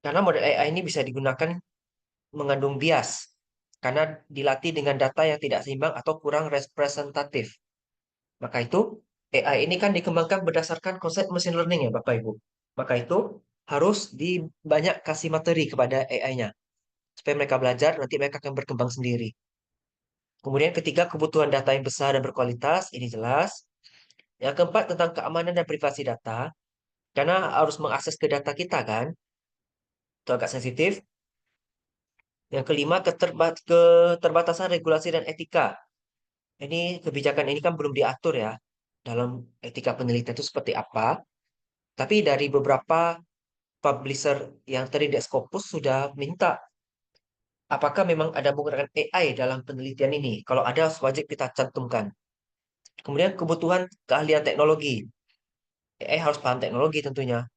karena model AI ini bisa digunakan mengandung bias, karena dilatih dengan data yang tidak seimbang atau kurang representatif. Maka itu, AI ini kan dikembangkan berdasarkan konsep machine learning ya Bapak Ibu. Maka itu harus banyak kasih materi kepada AI-nya. Supaya mereka belajar, nanti mereka akan berkembang sendiri. Kemudian ketiga, kebutuhan data yang besar dan berkualitas, ini jelas. Yang keempat, tentang keamanan dan privasi data. Karena harus mengakses ke data kita kan, itu agak sensitif. Yang kelima, keterbatasan regulasi dan etika. Ini kebijakan ini kan belum diatur ya, dalam etika penelitian itu seperti apa. Tapi dari beberapa publisher yang tadi di Scopus sudah minta apakah memang ada menggunakan AI dalam penelitian ini. Kalau ada, wajib kita cantumkan. Kemudian kebutuhan keahlian teknologi. AI harus paham teknologi tentunya,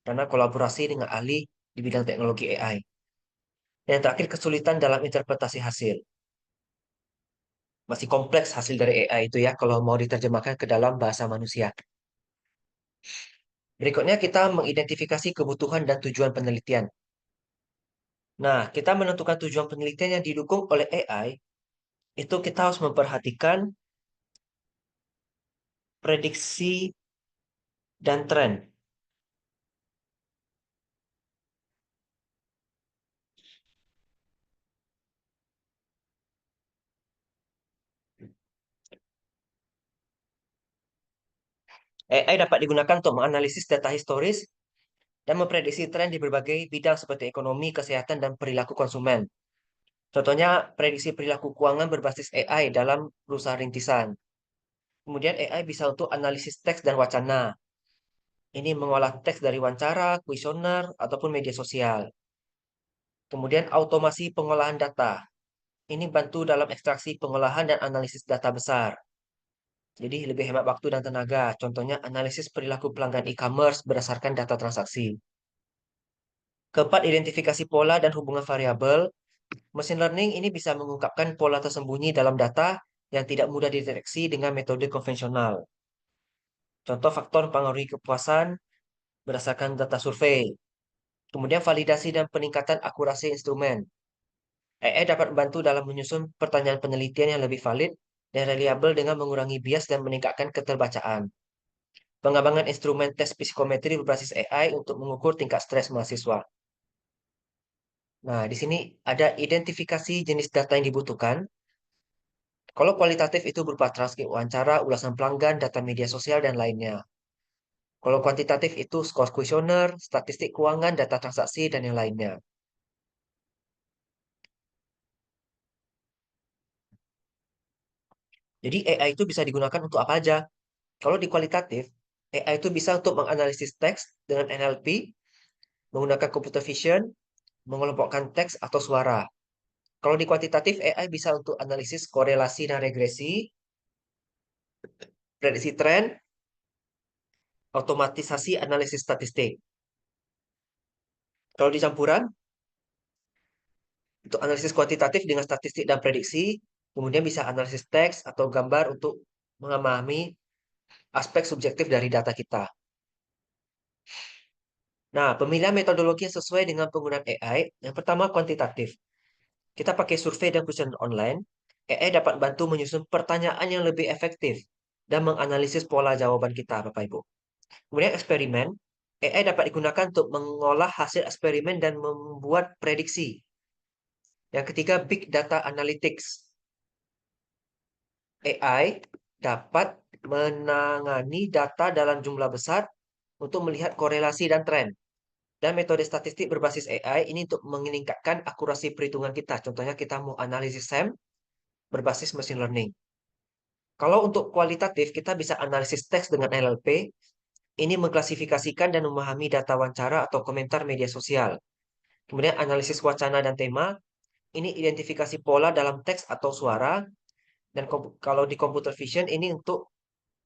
karena kolaborasi dengan ahli di bidang teknologi AI. Dan yang terakhir, kesulitan dalam interpretasi hasil. Masih kompleks hasil dari AI itu ya, kalau mau diterjemahkan ke dalam bahasa manusia. Berikutnya kita mengidentifikasi kebutuhan dan tujuan penelitian. Nah, kita menentukan tujuan penelitian yang didukung oleh AI, itu kita harus memperhatikan prediksi dan tren. AI dapat digunakan untuk menganalisis data historis dan memprediksi tren di berbagai bidang seperti ekonomi, kesehatan, dan perilaku konsumen. Contohnya, prediksi perilaku keuangan berbasis AI dalam perusahaan rintisan. Kemudian AI bisa untuk analisis teks dan wacana. Ini mengolah teks dari wawancara, kuesioner, ataupun media sosial. Kemudian automasi pengolahan data. Ini bantu dalam ekstraksi pengolahan dan analisis data besar. Jadi lebih hemat waktu dan tenaga. Contohnya analisis perilaku pelanggan e-commerce berdasarkan data transaksi. Keempat, identifikasi pola dan hubungan variabel. Machine learning ini bisa mengungkapkan pola tersembunyi dalam data yang tidak mudah dideteksi dengan metode konvensional. Contoh faktor mempengaruhi kepuasan berdasarkan data survei. Kemudian validasi dan peningkatan akurasi instrumen. AI dapat membantu dalam menyusun pertanyaan penelitian yang lebih valid dan reliabel dengan mengurangi bias dan meningkatkan keterbacaan. Pengembangan instrumen tes psikometri berbasis AI untuk mengukur tingkat stres mahasiswa. Nah, di sini ada identifikasi jenis data yang dibutuhkan. Kalau kualitatif itu berupa transkrip wawancara, ulasan pelanggan, data media sosial, dan lainnya. Kalau kuantitatif itu skor kuesioner, statistik keuangan, data transaksi, dan yang lainnya. Jadi AI itu bisa digunakan untuk apa aja? Kalau di kualitatif, AI itu bisa untuk menganalisis teks dengan NLP, menggunakan computer vision, mengelompokkan teks atau suara. Kalau di kuantitatif, AI bisa untuk analisis korelasi dan regresi, prediksi tren, otomatisasi analisis statistik. Kalau di campuran, untuk analisis kuantitatif dengan statistik dan prediksi, kemudian bisa analisis teks atau gambar untuk memahami aspek subjektif dari data kita. Nah, pemilihan metodologi yang sesuai dengan penggunaan AI, yang pertama kuantitatif. Kita pakai survei dan kuesioner online, AI dapat bantu menyusun pertanyaan yang lebih efektif dan menganalisis pola jawaban kita, Bapak Ibu. Kemudian eksperimen, AI dapat digunakan untuk mengolah hasil eksperimen dan membuat prediksi. Yang ketiga, Big Data Analytics. AI dapat menangani data dalam jumlah besar untuk melihat korelasi dan tren. Dan metode statistik berbasis AI ini untuk meningkatkan akurasi perhitungan kita. Contohnya kita mau analisis SEM berbasis machine learning. Kalau untuk kualitatif, kita bisa analisis teks dengan NLP. Ini mengklasifikasikan dan memahami data wawancara atau komentar media sosial. Kemudian analisis wacana dan tema. Ini identifikasi pola dalam teks atau suara. Dan kalau di computer vision, ini untuk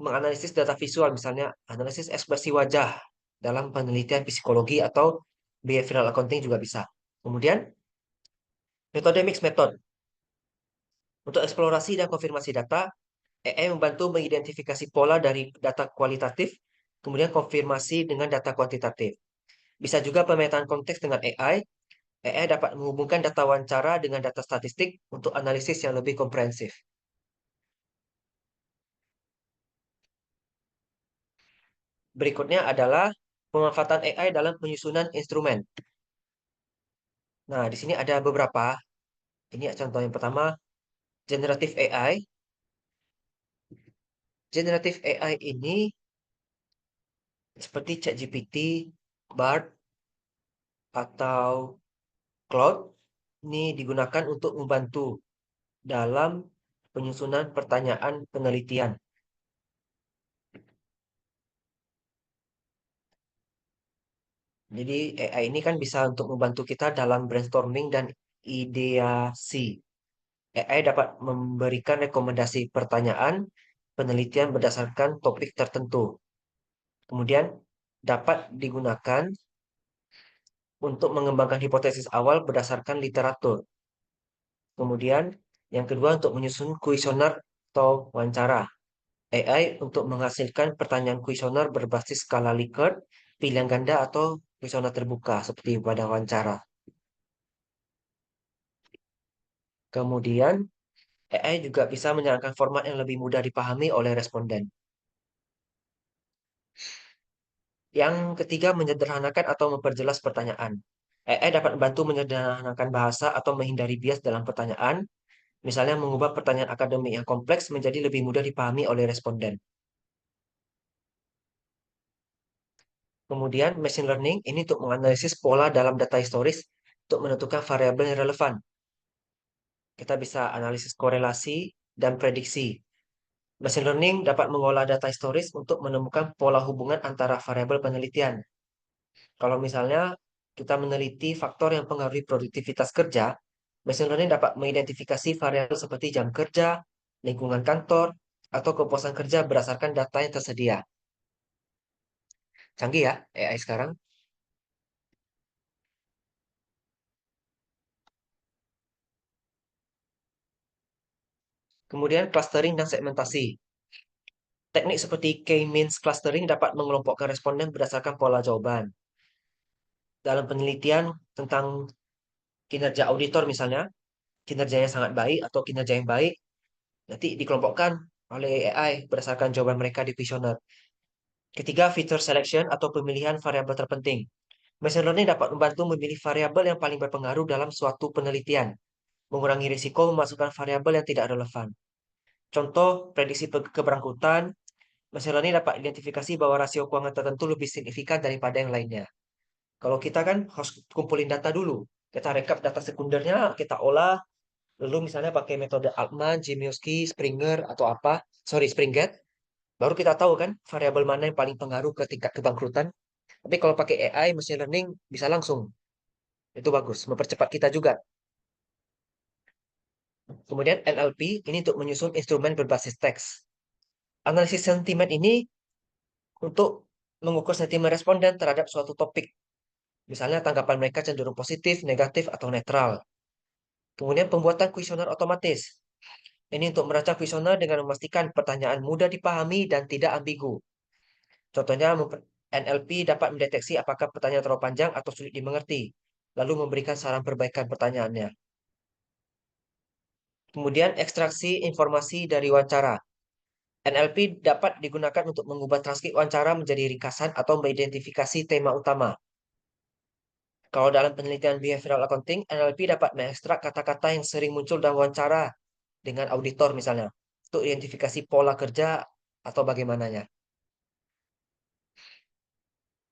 menganalisis data visual, misalnya analisis ekspresi wajah dalam penelitian psikologi atau behavioral accounting juga bisa. Kemudian, metode mixed method. Untuk eksplorasi dan konfirmasi data, AI membantu mengidentifikasi pola dari data kualitatif, kemudian konfirmasi dengan data kuantitatif. Bisa juga pemetaan konteks dengan AI. AI dapat menghubungkan data wawancara dengan data statistik untuk analisis yang lebih komprehensif. Berikutnya adalah pemanfaatan AI dalam penyusunan instrumen. Nah, di sini ada beberapa. Ini contoh yang pertama, generative AI. Generative AI ini seperti ChatGPT, Bard, atau Claude ini digunakan untuk membantu dalam penyusunan pertanyaan penelitian. Jadi AI ini kan bisa untuk membantu kita dalam brainstorming dan ideasi. AI dapat memberikan rekomendasi pertanyaan penelitian berdasarkan topik tertentu. Kemudian dapat digunakan untuk mengembangkan hipotesis awal berdasarkan literatur. Kemudian yang kedua untuk menyusun kuesioner atau wawancara. AI untuk menghasilkan pertanyaan kuesioner berbasis skala Likert, pilihan ganda atau kuesioner terbuka seperti pada wawancara. Kemudian AI juga bisa menyarankan format yang lebih mudah dipahami oleh responden. Yang ketiga, menyederhanakan atau memperjelas pertanyaan. AI dapat membantu menyederhanakan bahasa atau menghindari bias dalam pertanyaan, misalnya mengubah pertanyaan akademik yang kompleks menjadi lebih mudah dipahami oleh responden. Kemudian, machine learning ini untuk menganalisis pola dalam data historis untuk menentukan variabel yang relevan. Kita bisa analisis korelasi dan prediksi. Machine learning dapat mengolah data historis untuk menemukan pola hubungan antara variabel penelitian. Kalau misalnya kita meneliti faktor yang mempengaruhi produktivitas kerja, machine learning dapat mengidentifikasi variabel seperti jam kerja, lingkungan kantor, atau kepuasan kerja berdasarkan data yang tersedia. Canggih ya AI sekarang. Kemudian clustering dan segmentasi. Teknik seperti K-means clustering dapat mengelompokkan responden berdasarkan pola jawaban. Dalam penelitian tentang kinerja auditor misalnya, kinerjanya sangat baik atau kinerja yang baik, nanti dikelompokkan oleh AI berdasarkan jawaban mereka di kuesioner. Ketiga, feature selection atau pemilihan variabel terpenting. Machine learning dapat membantu memilih variabel yang paling berpengaruh dalam suatu penelitian, mengurangi risiko memasukkan variabel yang tidak relevan. Contoh, prediksi keberangkutan, machine learning dapat identifikasi bahwa rasio keuangan tertentu lebih signifikan daripada yang lainnya. Kalau kita kan harus kumpulin data dulu. Kita rekap data sekundernya, kita olah, lalu misalnya pakai metode Altman, Chmielewski, Springer, atau Springate, baru kita tahu kan variabel mana yang paling pengaruh ke tingkat kebangkrutan. Tapi kalau pakai AI, machine learning bisa langsung. Itu bagus, mempercepat kita juga. Kemudian NLP ini untuk menyusun instrumen berbasis teks. Analisis sentimen ini untuk mengukur sentimen responden terhadap suatu topik. Misalnya tanggapan mereka cenderung positif, negatif, atau netral. Kemudian pembuatan kuesioner otomatis. Ini untuk merancang kuesioner dengan memastikan pertanyaan mudah dipahami dan tidak ambigu. Contohnya, NLP dapat mendeteksi apakah pertanyaan terlalu panjang atau sulit dimengerti, lalu memberikan saran perbaikan pertanyaannya. Kemudian, ekstraksi informasi dari wawancara. NLP dapat digunakan untuk mengubah transkrip wawancara menjadi ringkasan atau mengidentifikasi tema utama. Kalau dalam penelitian behavioral accounting, NLP dapat mengekstrak kata-kata yang sering muncul dalam wawancara dengan auditor misalnya, untuk identifikasi pola kerja atau bagaimananya.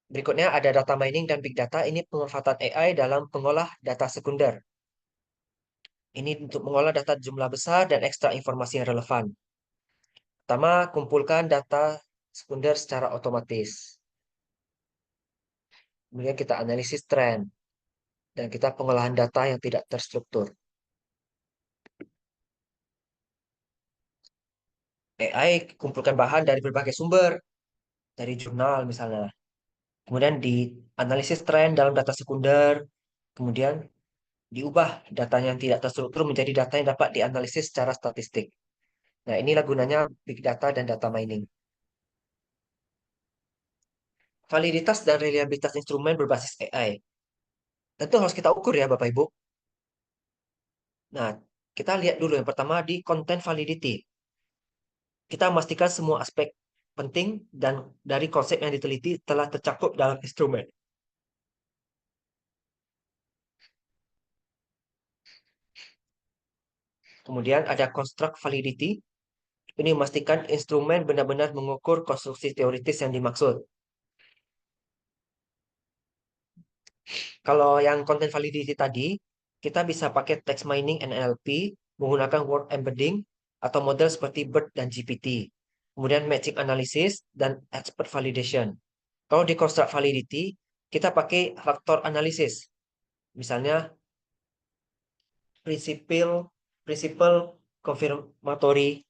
Berikutnya ada data mining dan big data. Ini pemanfaatan AI dalam pengolah data sekunder. Ini untuk mengolah data jumlah besar dan ekstrak informasi yang relevan. Pertama, kumpulkan data sekunder secara otomatis. Kemudian kita analisis tren. Dan kita pengolahan data yang tidak terstruktur. AI kumpulkan bahan dari berbagai sumber. Dari jurnal misalnya. Kemudian dianalisis tren dalam data sekunder. Kemudian diubah data yang tidak terstruktur menjadi data yang dapat dianalisis secara statistik. Nah, inilah gunanya big data dan data mining. Validitas dan reliabilitas instrumen berbasis AI. Tentu harus kita ukur ya Bapak Ibu. Nah, kita lihat dulu yang pertama di content validity. Kita memastikan semua aspek penting dan dari konsep yang diteliti telah tercakup dalam instrumen. Kemudian ada construct validity. Ini memastikan instrumen benar-benar mengukur konstruksi teoritis yang dimaksud. Kalau yang content validity tadi, kita bisa pakai text mining NLP, menggunakan word embedding, atau model seperti BERT dan GPT. Kemudian matching analysis dan expert validation. Kalau di construct validity, kita pakai faktor analisis. Misalnya, principle confirmatory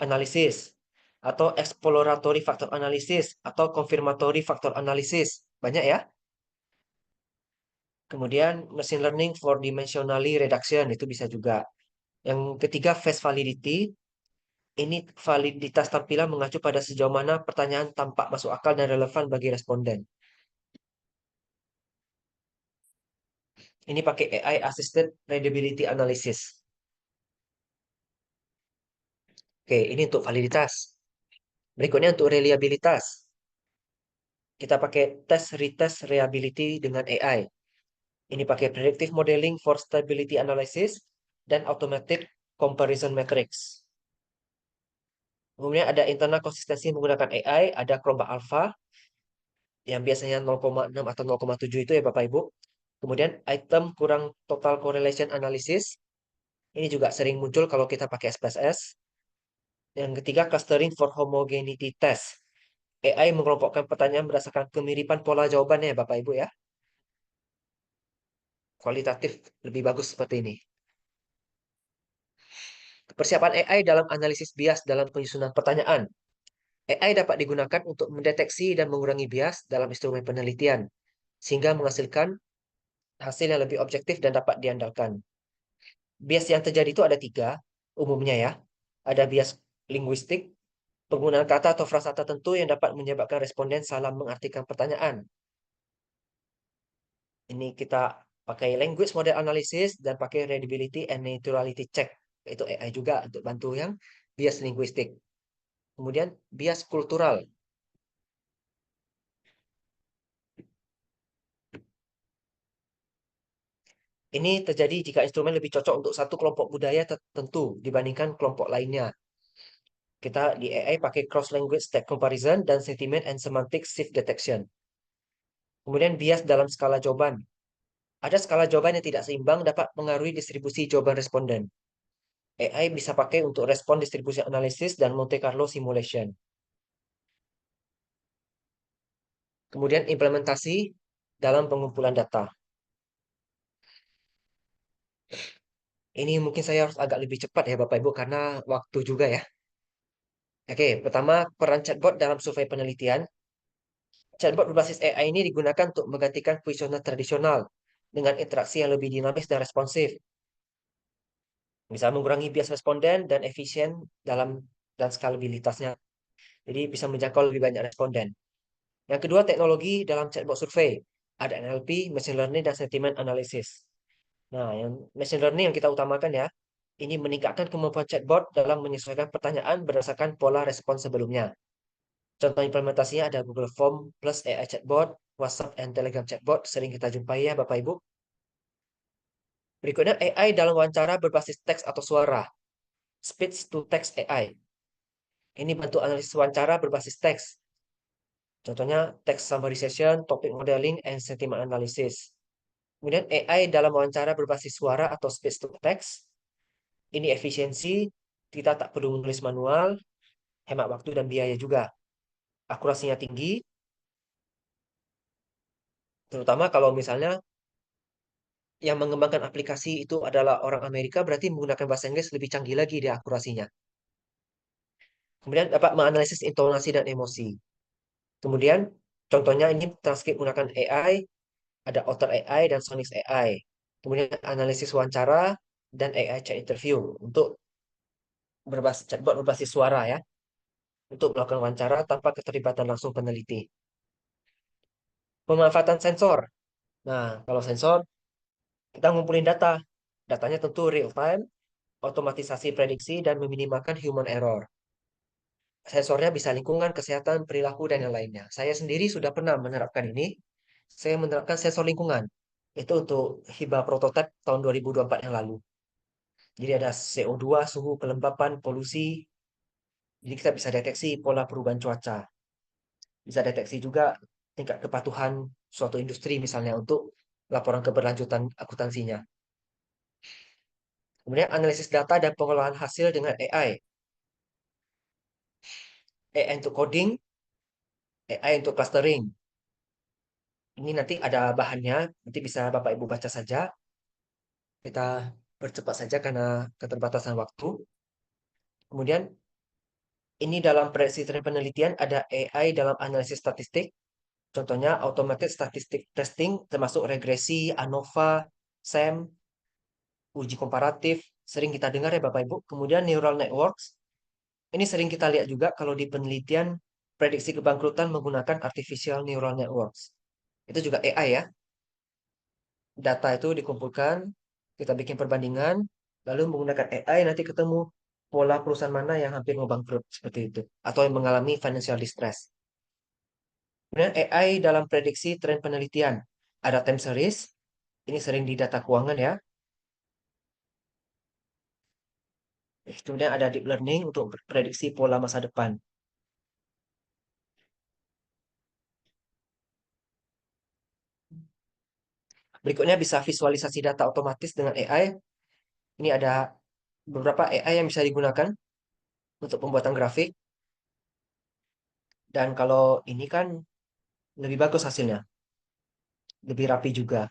analysis, atau exploratory factor analysis, atau confirmatory factor analysis. Banyak ya. Kemudian machine learning for dimensionally reduction, itu bisa juga. Yang ketiga, face validity. Ini validitas tampilan mengacu pada sejauh mana pertanyaan tampak masuk akal dan relevan bagi responden. Ini pakai AI Assisted Readability Analysis. Oke, ini untuk validitas. Berikutnya untuk reliabilitas. Kita pakai test retest reliability dengan AI. Ini pakai predictive modeling for stability analysis dan automatic comparison matrix. Kemudian ada internal konsistensi menggunakan AI, ada kelompok alpha yang biasanya 0,6 atau 0,7 itu ya Bapak Ibu. Kemudian item kurang total correlation analysis. Ini juga sering muncul kalau kita pakai SPSS. Yang ketiga, clustering for homogeneity test. AI mengelompokkan pertanyaan berdasarkan kemiripan pola jawabannya ya Bapak Ibu ya. Kualitatif lebih bagus seperti ini. Persiapan AI dalam analisis bias dalam penyusunan pertanyaan. AI dapat digunakan untuk mendeteksi dan mengurangi bias dalam instrumen penelitian, sehingga menghasilkan hasil yang lebih objektif dan dapat diandalkan. Bias yang terjadi itu ada 3, umumnya ya. Ada bias linguistik, penggunaan kata atau frasa tertentu yang dapat menyebabkan responden salah mengartikan pertanyaan. Ini kita pakai language model analysis dan pakai readability and naturality check. Itu AI juga untuk bantu yang bias linguistik. Kemudian bias kultural. Ini terjadi jika instrumen lebih cocok untuk satu kelompok budaya tertentu dibandingkan kelompok lainnya. Kita di AI pakai cross language stack comparison dan sentiment and semantic shift detection. Kemudian bias dalam skala jawaban. Ada skala jawaban yang tidak seimbang dapat mengaruhi distribusi jawaban responden. AI bisa pakai untuk respon distribusi analisis dan Monte Carlo simulation. Kemudian implementasi dalam pengumpulan data. Ini mungkin saya harus agak lebih cepat ya Bapak Ibu karena waktu juga ya. Oke, pertama peran chatbot dalam survei penelitian. Chatbot berbasis AI ini digunakan untuk menggantikan kuesioner tradisional dengan interaksi yang lebih dinamis dan responsif. Bisa mengurangi bias responden dan efisien dan skalabilitasnya. Jadi bisa menjangkau lebih banyak responden. Yang kedua, teknologi dalam chatbot survei. Ada NLP, machine learning, dan sentiment analysis. Nah, yang machine learning yang kita utamakan ya, ini meningkatkan kemampuan chatbot dalam menyesuaikan pertanyaan berdasarkan pola respon sebelumnya. Contoh implementasinya ada Google Form plus AI chatbot, WhatsApp, dan Telegram chatbot. Sering kita jumpai ya Bapak Ibu. Berikutnya AI dalam wawancara berbasis teks atau suara. Speech to text AI. Ini bantu analisis wawancara berbasis teks. Contohnya text summarization, topic modeling, and sentiment analysis. Kemudian AI dalam wawancara berbasis suara atau speech to text. Ini efisiensi, kita tak perlu menulis manual, hemat waktu dan biaya juga. Akurasinya tinggi, terutama kalau misalnya yang mengembangkan aplikasi itu adalah orang Amerika, berarti menggunakan bahasa Inggris lebih canggih lagi di akurasinya. Kemudian dapat menganalisis intonasi dan emosi. Kemudian contohnya ini transkrip menggunakan AI, ada Otter AI dan Sonix AI. kemudian analisis wawancara, dan AI chat interview untuk chatbot berbasis suara ya, untuk melakukan wawancara tanpa keterlibatan langsung peneliti. Pemanfaatan sensor. Nah, kalau sensor, kita ngumpulin data. Datanya tentu real time, otomatisasi prediksi, dan meminimalkan human error. Sensornya bisa lingkungan, kesehatan, perilaku, dan yang lainnya. Saya sendiri sudah pernah menerapkan ini. Saya menerapkan sensor lingkungan. Itu untuk hibah prototipe tahun 2024 yang lalu. Jadi ada CO2, suhu, kelembapan, polusi. Jadi kita bisa deteksi pola perubahan cuaca. Bisa deteksi juga tingkat kepatuhan suatu industri misalnya untuk laporan keberlanjutan akuntansinya. Kemudian analisis data dan pengolahan hasil dengan AI. AI untuk coding, AI untuk clustering. Ini nanti ada bahannya, nanti bisa Bapak Ibu baca saja. Kita percepat saja karena keterbatasan waktu. Kemudian ini dalam prediksi tren penelitian ada AI dalam analisis statistik. Contohnya automated statistic testing termasuk regresi, ANOVA, SEM, uji komparatif. Sering kita dengar ya Bapak Ibu. Kemudian neural networks. Ini sering kita lihat juga kalau di penelitian prediksi kebangkrutan menggunakan artificial neural networks. Itu juga AI ya. Data itu dikumpulkan, kita bikin perbandingan, lalu menggunakan AI nanti ketemu pola perusahaan mana yang hampir mau bangkrut seperti itu, atau yang mengalami financial distress. Kemudian AI dalam prediksi tren penelitian. Ada time series, ini sering di data keuangan ya. Kemudian ada deep learning untuk prediksi pola masa depan. Berikutnya bisa visualisasi data otomatis dengan AI. Ini ada beberapa AI yang bisa digunakan untuk pembuatan grafik. Dan kalau ini kan lebih bagus hasilnya. Lebih rapi juga.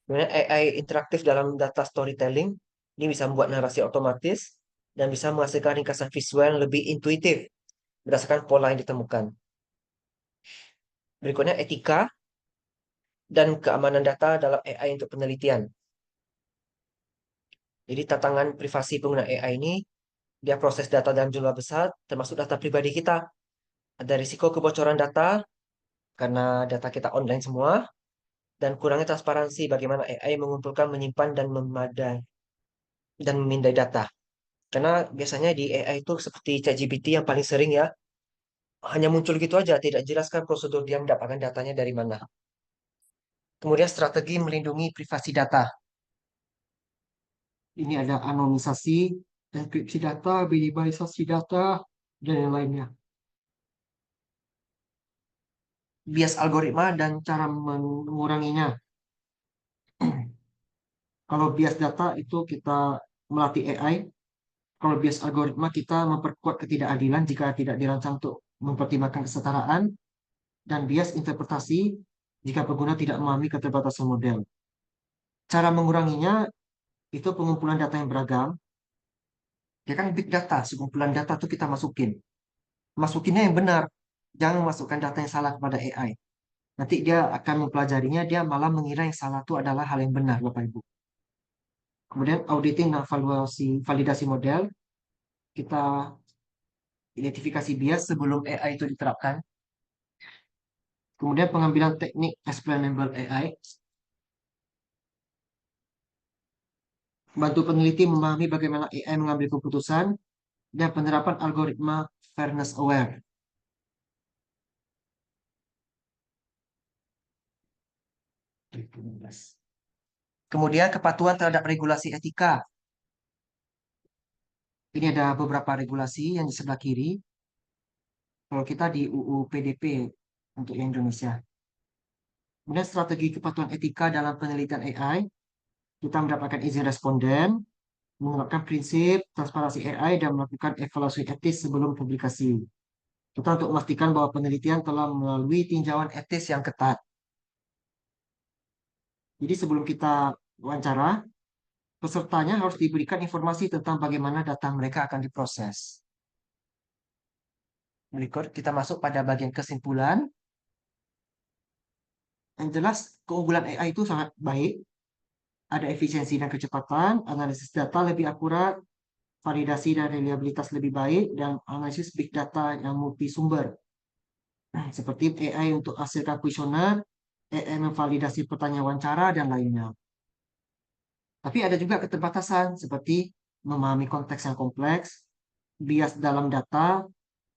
Kemudian AI interaktif dalam data storytelling. Ini bisa membuat narasi otomatis dan bisa menghasilkan ringkasan visual yang lebih intuitif berdasarkan pola yang ditemukan. Berikutnya etika dan keamanan data dalam AI untuk penelitian. Jadi tantangan privasi pengguna AI ini, dia proses data dalam jumlah besar, termasuk data pribadi kita. Ada risiko kebocoran data, karena data kita online semua, dan kurangnya transparansi bagaimana AI mengumpulkan, menyimpan, dan memindai data. Karena biasanya di AI itu seperti ChatGPT yang paling sering ya, hanya muncul gitu aja, tidak jelaskan prosedur dia mendapatkan datanya dari mana. Kemudian strategi melindungi privasi data. Ini ada anonimisasi, enkripsi data, minimalisasi data, dan yang lainnya. Bias algoritma dan cara menguranginya. Kalau bias data itu kita melatih AI. Kalau bias algoritma kita memperkuat ketidakadilan jika tidak dirancang untuk mempertimbangkan kesetaraan. Dan bias interpretasi jika pengguna tidak memahami keterbatasan model. Cara menguranginya itu pengumpulan data yang beragam. Ya kan big data, sekumpulan data itu kita masukin. Masukinnya yang benar. Jangan masukkan data yang salah kepada AI. Nanti dia akan mempelajarinya, dia malah mengira yang salah itu adalah hal yang benar, Bapak Ibu. Kemudian auditing dan validasi model. Kita identifikasi bias sebelum AI itu diterapkan. Kemudian pengambilan teknik explainable AI. Bantu peneliti memahami bagaimana AI mengambil keputusan dan penerapan algoritma fairness aware. Kemudian kepatuhan terhadap regulasi etika. Ini ada beberapa regulasi yang di sebelah kiri. Kalau kita di UU PDP untuk yang Indonesia. Kemudian strategi kepatuhan etika dalam penelitian AI. Kita mendapatkan izin responden, menerapkan prinsip transparansi AI, dan melakukan evaluasi etis sebelum publikasi. Kita untuk memastikan bahwa penelitian telah melalui tinjauan etis yang ketat. Jadi sebelum kita wawancara, pesertanya harus diberikan informasi tentang bagaimana data mereka akan diproses. Berikut kita masuk pada bagian kesimpulan. Yang jelas keunggulan AI itu sangat baik, ada efisiensi dan kecepatan, analisis data lebih akurat, validasi dan reliabilitas lebih baik, dan analisis big data yang multi sumber. Seperti AI untuk hasilkan kuesioner, AI memvalidasi pertanyaan wawancara, dan lainnya. Tapi ada juga keterbatasan seperti memahami konteks yang kompleks, bias dalam data,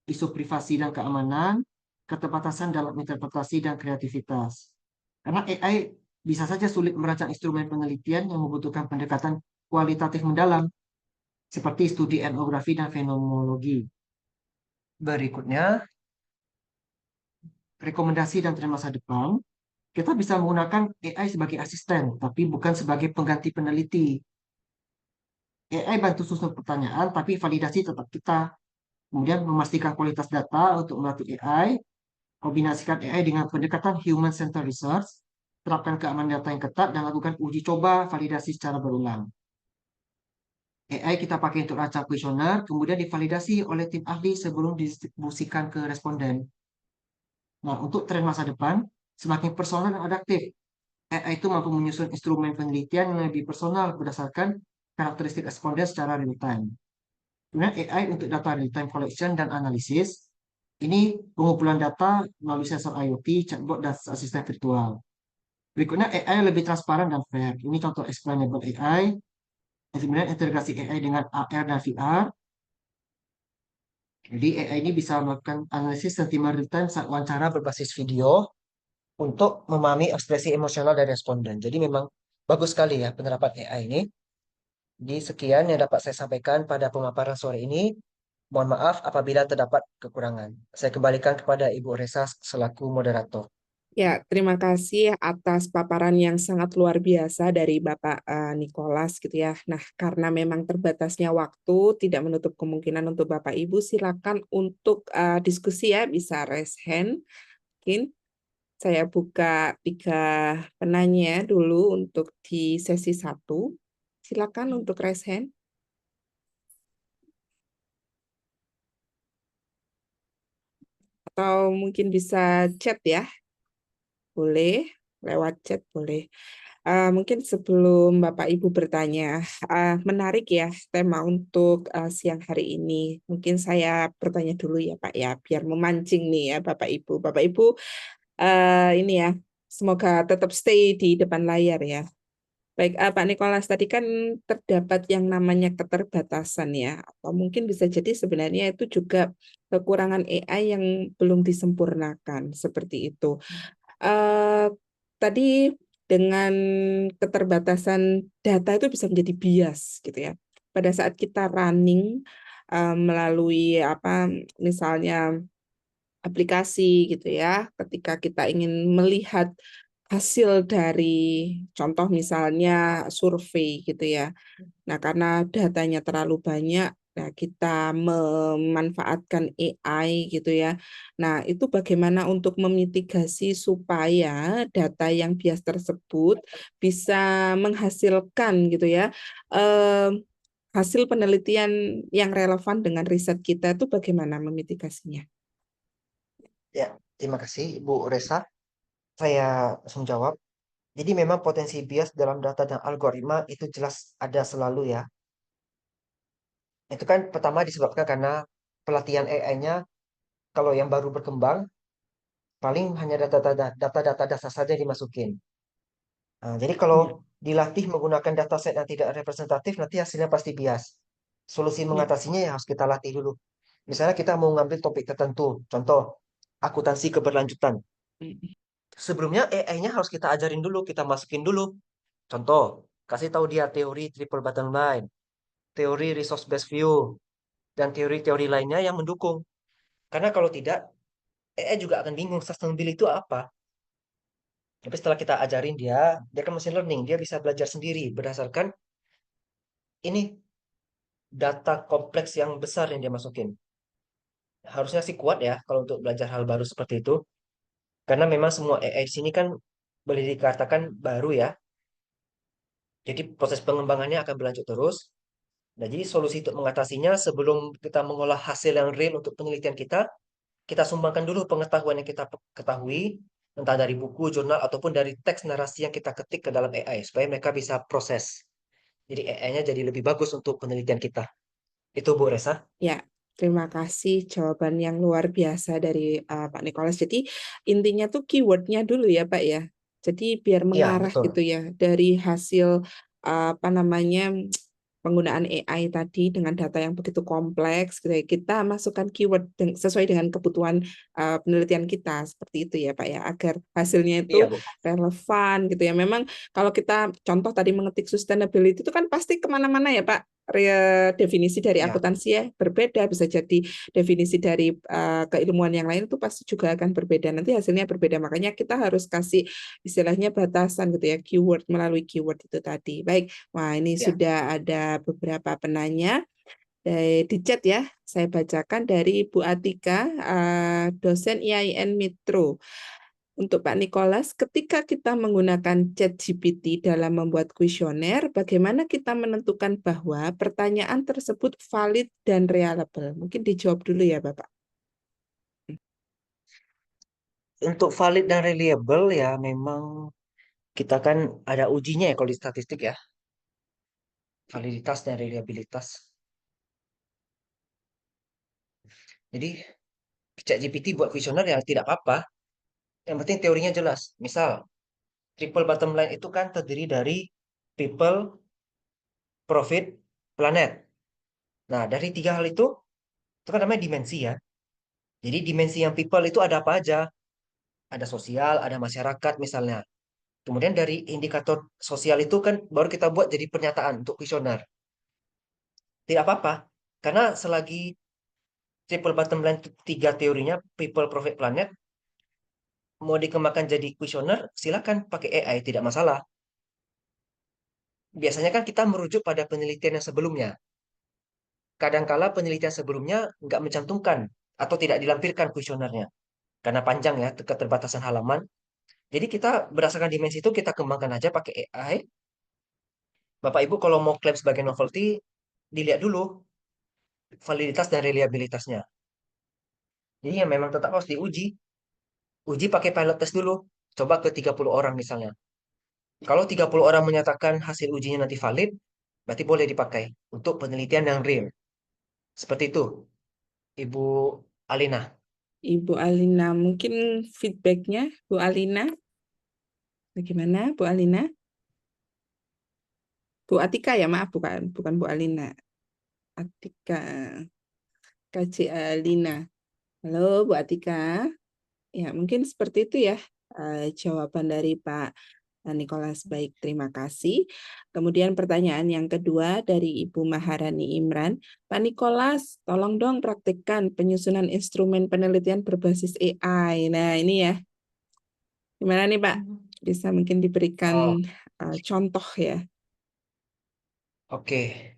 isu privasi dan keamanan, keterbatasan dalam interpretasi dan kreativitas. Karena AI bisa saja sulit merancang instrumen penelitian yang membutuhkan pendekatan kualitatif mendalam, seperti studi etnografi dan fenomenologi. Berikutnya, rekomendasi dan tren masa depan. Kita bisa menggunakan AI sebagai asisten, tapi bukan sebagai pengganti peneliti. AI bantu susun pertanyaan, tapi validasi tetap kita. Kemudian memastikan kualitas data untuk melatih AI, kombinasikan AI dengan pendekatan human-centered research, terapkan keamanan data yang ketat, dan lakukan uji coba validasi secara berulang. AI kita pakai untuk rancang kuesioner, kemudian divalidasi oleh tim ahli sebelum didistribusikan ke responden. Nah, untuk tren masa depan, semakin personal dan adaptif. AI itu mampu menyusun instrumen penelitian yang lebih personal berdasarkan karakteristik responden secara real-time. Kemudian AI untuk data real-time collection dan analisis. Ini pengumpulan data melalui sensor IoT, chatbot, dan asisten virtual. Berikutnya AI lebih transparan dan fair. Ini contoh explainable AI. Kemudian integrasi AI dengan AR dan VR. Jadi AI ini bisa melakukan analisis sentimen real-time saat wawancara berbasis video untuk memahami ekspresi emosional dari responden. Jadi memang bagus sekali ya penerapan AI ini. Di sekian yang dapat saya sampaikan pada pemaparan sore ini. Mohon maaf apabila terdapat kekurangan. Saya kembalikan kepada Ibu Resa selaku moderator. Ya, terima kasih atas paparan yang sangat luar biasa dari Bapak Nicholas gitu ya. Nah, karena memang terbatasnya waktu, tidak menutup kemungkinan untuk Bapak Ibu, silakan untuk diskusi ya, bisa raise hand. Mungkin saya buka 3 penanya dulu untuk di sesi 1. Silakan untuk raise hand. Atau mungkin bisa chat ya. Boleh, lewat chat boleh. Mungkin sebelum Bapak Ibu bertanya, menarik ya tema untuk siang hari ini. Mungkin saya bertanya dulu ya Pak ya, biar memancing nih ya Bapak Ibu. Bapak Ibu ini ya, semoga tetap stay di depan layar ya. Baik, Pak Nicholas, tadi kan terdapat yang namanya keterbatasan ya, atau mungkin bisa jadi sebenarnya itu juga kekurangan AI yang belum disempurnakan, seperti itu. Tadi dengan keterbatasan data itu bisa menjadi bias gitu ya. Pada saat kita running melalui misalnya aplikasi gitu ya, ketika kita ingin melihat hasil dari contoh misalnya survei gitu ya. Nah, karena datanya terlalu banyak, nah kita memanfaatkan AI gitu ya. Nah, itu bagaimana untuk memitigasi supaya data yang bias tersebut bisa menghasilkan gitu ya, eh, hasil penelitian yang relevan dengan riset kita itu bagaimana memitigasinya? Ya, terima kasih Ibu Resa. Saya langsung jawab. Jadi memang potensi bias dalam data dan algoritma itu jelas ada selalu ya. Itu kan pertama disebabkan karena pelatihan AI-nya kalau yang baru berkembang paling hanya data-data dasar saja dimasukin. Nah, jadi kalau Ya, dilatih menggunakan dataset yang tidak representatif nanti hasilnya pasti bias. Solusi ya. mengatasinya ya harus kita latih dulu. Misalnya kita mau ngambil topik tertentu, contoh akuntansi keberlanjutan. Sebelumnya AI-nya harus kita ajarin dulu, kita masukin dulu. Contoh, kasih tahu dia teori triple bottom line, teori resource based view, dan teori-teori lainnya yang mendukung. Karena kalau tidak, AI juga akan bingung sustainability itu apa. Tapi setelah kita ajarin dia kan machine learning, dia bisa belajar sendiri berdasarkan ini data kompleks yang besar yang dia masukin. Harusnya sih kuat ya kalau untuk belajar hal baru seperti itu. Karena memang semua AI di sini kan boleh dikatakan baru ya. Jadi proses pengembangannya akan berlanjut terus. Nah, jadi solusi untuk mengatasinya sebelum kita mengolah hasil yang real untuk penelitian kita, kita sumbangkan dulu pengetahuan yang kita ketahui, entah dari buku, jurnal, ataupun dari teks narasi yang kita ketik ke dalam AI, supaya mereka bisa proses. Jadi AI-nya jadi lebih bagus untuk penelitian kita. Itu Bu Resa. Ya, terima kasih jawaban yang luar biasa dari Pak Nicholas. Jadi intinya tuh keywordnya dulu ya Pak ya. Jadi biar Iya, mengarah betul. gitu ya dari hasil apa namanya penggunaan AI tadi dengan data yang begitu kompleks gitu ya. Kita masukkan keyword sesuai dengan kebutuhan penelitian kita seperti itu ya Pak ya, agar hasilnya Iya, itu Bu. relevan gitu ya. Memang kalau kita contoh tadi mengetik sustainability itu kan pasti kemana-mana ya Pak. Definisi dari Iya, akuntansi ya berbeda, bisa jadi definisi dari keilmuan yang lain itu pasti juga akan berbeda. Nanti hasilnya berbeda. Makanya kita harus kasih istilahnya batasan gitu ya, keyword melalui keyword itu tadi. Baik, wah ini iya. sudah ada beberapa penanya di chat ya. Saya bacakan dari Bu Atika, dosen IAIN Mitro. Untuk Pak Nicholas, ketika kita menggunakan ChatGPT dalam membuat kuesioner, bagaimana kita menentukan bahwa pertanyaan tersebut valid dan reliable? Mungkin dijawab dulu ya, Bapak. Untuk valid dan reliable ya memang kita kan ada ujinya ya kalau di statistik ya. Validitas dan reliabilitas. Jadi ChatGPT buat kuesioner ya tidak apa-apa. Yang penting teorinya jelas. Misal, triple bottom line itu kan terdiri dari people, profit, planet. Nah, dari tiga hal itu kan namanya dimensi ya. Jadi dimensi yang people itu ada apa aja? Ada sosial, ada masyarakat misalnya. Kemudian dari indikator sosial itu kan baru kita buat jadi pernyataan untuk kuesioner. Tidak apa-apa. Karena selagi triple bottom line tiga teorinya, people, profit, planet, mau dikembangkan jadi kuesioner, silakan pakai AI, tidak masalah. Biasanya kan kita merujuk pada penelitian yang sebelumnya. Kadangkala penelitian sebelumnya nggak mencantumkan atau tidak dilampirkan kuesionernya. Karena panjang ya, keterbatasan halaman. Jadi kita berdasarkan dimensi itu kita kembangkan aja pakai AI. Bapak Ibu kalau mau klaim sebagai novelty, dilihat dulu validitas dan reliabilitasnya. Jadi ya memang tetap harus diuji. Uji pakai pilot test dulu. Coba ke 30 orang misalnya. Kalau 30 orang menyatakan hasil ujinya nanti valid, berarti boleh dipakai untuk penelitian yang real. Seperti itu, Ibu Alina. Ibu Alina, mungkin feedbacknya, Bu Alina, bagaimana Bu Alina? Bu Atika ya, maaf, bukan Bu Alina. Atika, KJ Alina. Halo Bu Atika. Ya, mungkin seperti itu ya jawaban dari Pak Nicholas. Baik, terima kasih. Kemudian pertanyaan yang kedua dari Ibu Maharani Imran. Pak Nicholas, tolong dong praktikkan penyusunan instrumen penelitian berbasis AI. Nah, ini ya. Gimana nih Pak? Bisa mungkin diberikan Oh, contoh ya. oke.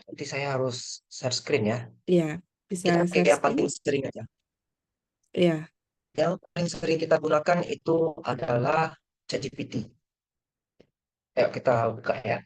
Nanti saya harus share screen ya. Ya, bisa Kita pakai share yang screen. paling sering aja. Ya, Yang paling sering kita gunakan itu adalah ChatGPT. Ayo kita buka ya.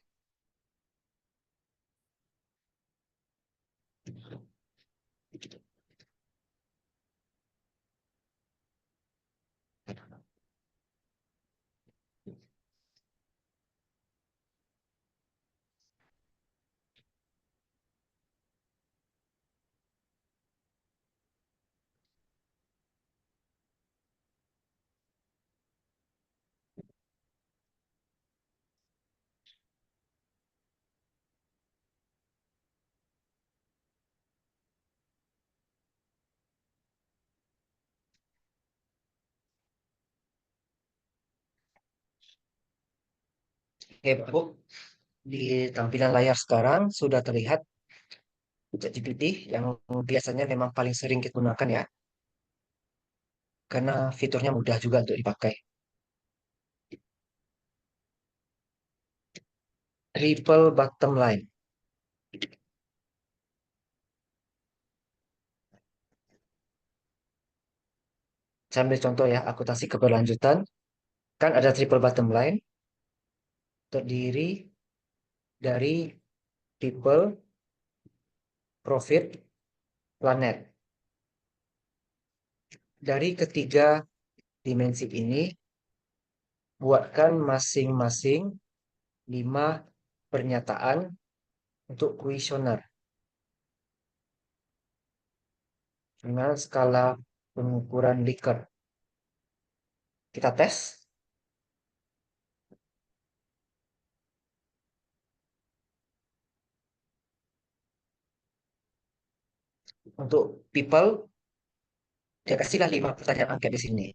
Oke, Bu. Di tampilan layar sekarang sudah terlihat ChatGPT yang biasanya memang paling sering kita gunakan ya. Karena fiturnya mudah juga untuk dipakai. Triple bottom line. Saya ambil contoh ya, akuntansi keberlanjutan. Kan ada triple bottom line, terdiri dari people, profit, planet. Dari ketiga dimensi ini, buatkan masing-masing 5 pernyataan untuk kuesioner dengan skala pengukuran Likert. Kita tes. Untuk people, dia kasihlah 5 pertanyaan angket di sini.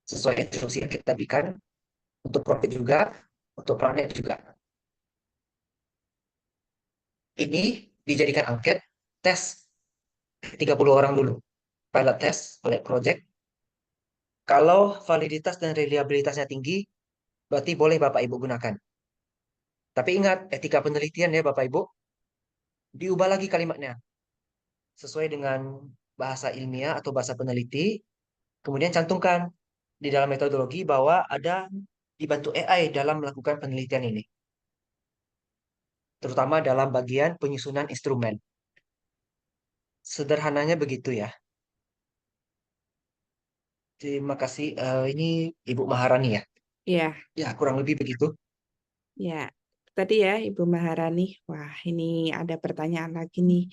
Sesuai instruksi yang kita berikan, untuk profit juga, untuk planet juga. Ini dijadikan angket tes 30 orang dulu. Pilot test, pilot project. Kalau validitas dan reliabilitasnya tinggi, berarti boleh Bapak Ibu gunakan. Tapi ingat, etika penelitian ya Bapak Ibu, diubah lagi kalimatnya. Sesuai dengan bahasa ilmiah atau bahasa peneliti, kemudian cantumkan di dalam metodologi bahwa ada dibantu AI dalam melakukan penelitian ini. Terutama dalam bagian penyusunan instrumen. Sederhananya begitu ya. Terima kasih. Ini Ibu Maharani ya. Ya, Ya, kurang lebih begitu. ya. Tadi ya Ibu Maharani. Wah, ini ada pertanyaan lagi nih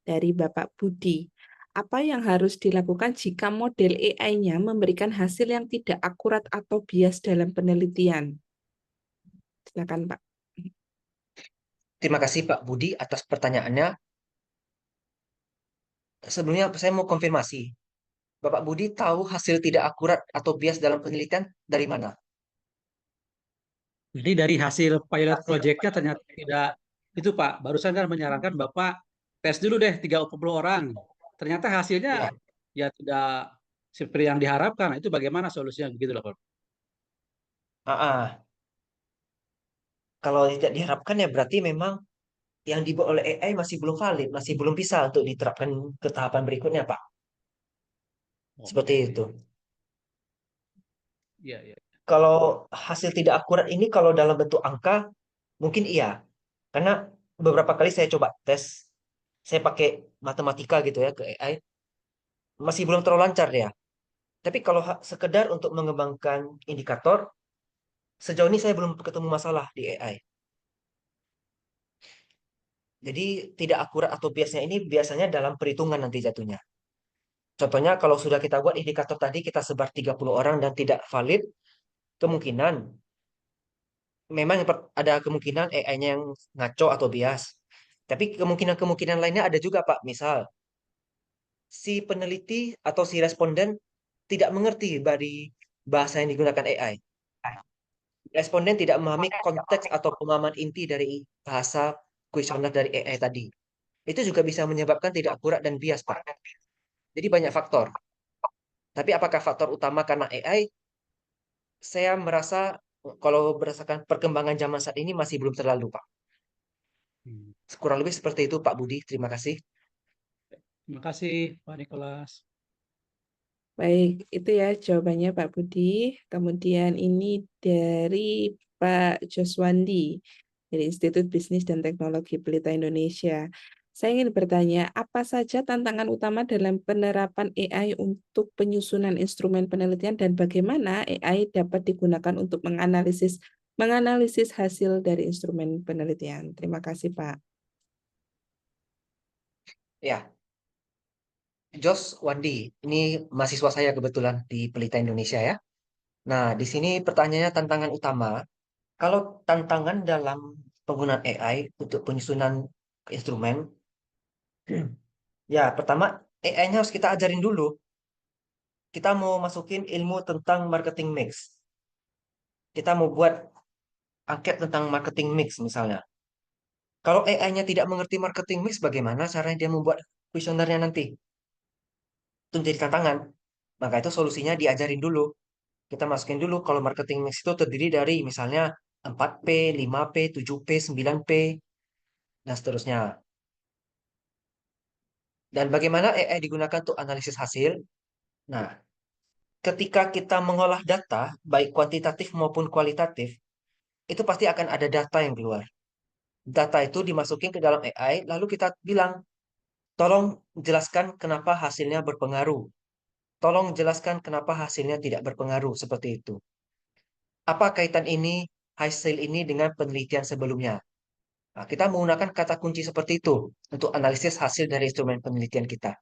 dari Bapak Budi. Apa yang harus dilakukan jika model AI-nya memberikan hasil yang tidak akurat atau bias dalam penelitian? Silakan, Pak. Terima kasih Pak Budi atas pertanyaannya. Sebelumnya saya mau konfirmasi. Bapak Budi tahu hasil tidak akurat atau bias dalam penelitian dari mana? Jadi dari hasil pilot project-nya ternyata tidak itu Pak. Barusan kan menyarankan Bapak tes dulu deh 30 orang. Ternyata hasilnya Ya. ya tidak seperti yang diharapkan. Itu bagaimana solusinya begitu loh Pak? Kalau tidak diharapkan ya berarti memang yang dibuat oleh AI masih belum valid, masih belum bisa untuk diterapkan ke tahapan berikutnya, Pak. Seperti Oke. itu. Iya, iya. Kalau hasil tidak akurat ini kalau dalam bentuk angka mungkin iya. Karena beberapa kali saya coba tes, saya pakai matematika gitu ya ke AI, masih belum terlalu lancar ya. Tapi kalau sekedar untuk mengembangkan indikator, sejauh ini saya belum ketemu masalah di AI. Jadi tidak akurat atau biasnya ini biasanya dalam perhitungan nanti jatuhnya. Contohnya kalau sudah kita buat indikator tadi kita sebar 30 orang dan tidak valid, kemungkinan memang ada kemungkinan AI-nya yang ngaco atau bias. Tapi kemungkinan-kemungkinan lainnya ada juga, Pak. Misal, si peneliti atau si responden tidak mengerti dari bahasa yang digunakan AI. Responden tidak memahami konteks atau pemahaman inti dari bahasa kuesioner dari AI tadi. Itu juga bisa menyebabkan tidak akurat dan bias, Pak. Jadi banyak faktor. Tapi apakah faktor utama karena AI? Saya merasa kalau berdasarkan perkembangan zaman saat ini masih belum terlalu, Pak. Hmm. Kurang lebih seperti itu, Pak Budi. Terima kasih. Terima kasih Pak Nikolas. Baik, itu ya jawabannya Pak Budi. Kemudian ini dari Pak Joswandi dari Institut Bisnis dan Teknologi Pelita Indonesia. Saya ingin bertanya, apa saja tantangan utama dalam penerapan AI untuk penyusunan instrumen penelitian dan bagaimana AI dapat digunakan untuk menganalisis hasil dari instrumen penelitian? Terima kasih, Pak. Ya, Jos Wandi, ini mahasiswa saya kebetulan di Pelita Indonesia ya. Nah, di sini pertanyaannya tantangan utama. Kalau tantangan dalam penggunaan AI untuk penyusunan instrumen, ya pertama AI-nya harus kita ajarin dulu. Kita mau masukin ilmu tentang marketing mix. Kita mau buat angket tentang marketing mix misalnya. Kalau AI-nya tidak mengerti marketing mix, bagaimana caranya dia membuat kuesionernya nanti? Itu menjadi tantangan. Maka itu solusinya diajarin dulu. Kita masukin dulu kalau marketing mix itu terdiri dari misalnya 4P, 5P, 7P, 9P, dan seterusnya. Dan bagaimana AI digunakan untuk analisis hasil? Nah, ketika kita mengolah data, baik kuantitatif maupun kualitatif, itu pasti akan ada data yang keluar. Data itu dimasukin ke dalam AI, lalu kita bilang, Tolong jelaskan kenapa hasilnya berpengaruh. Tolong jelaskan kenapa hasilnya tidak berpengaruh seperti itu. Apa kaitan ini hasil ini dengan penelitian sebelumnya? Nah, kita menggunakan kata kunci seperti itu untuk analisis hasil dari instrumen penelitian kita.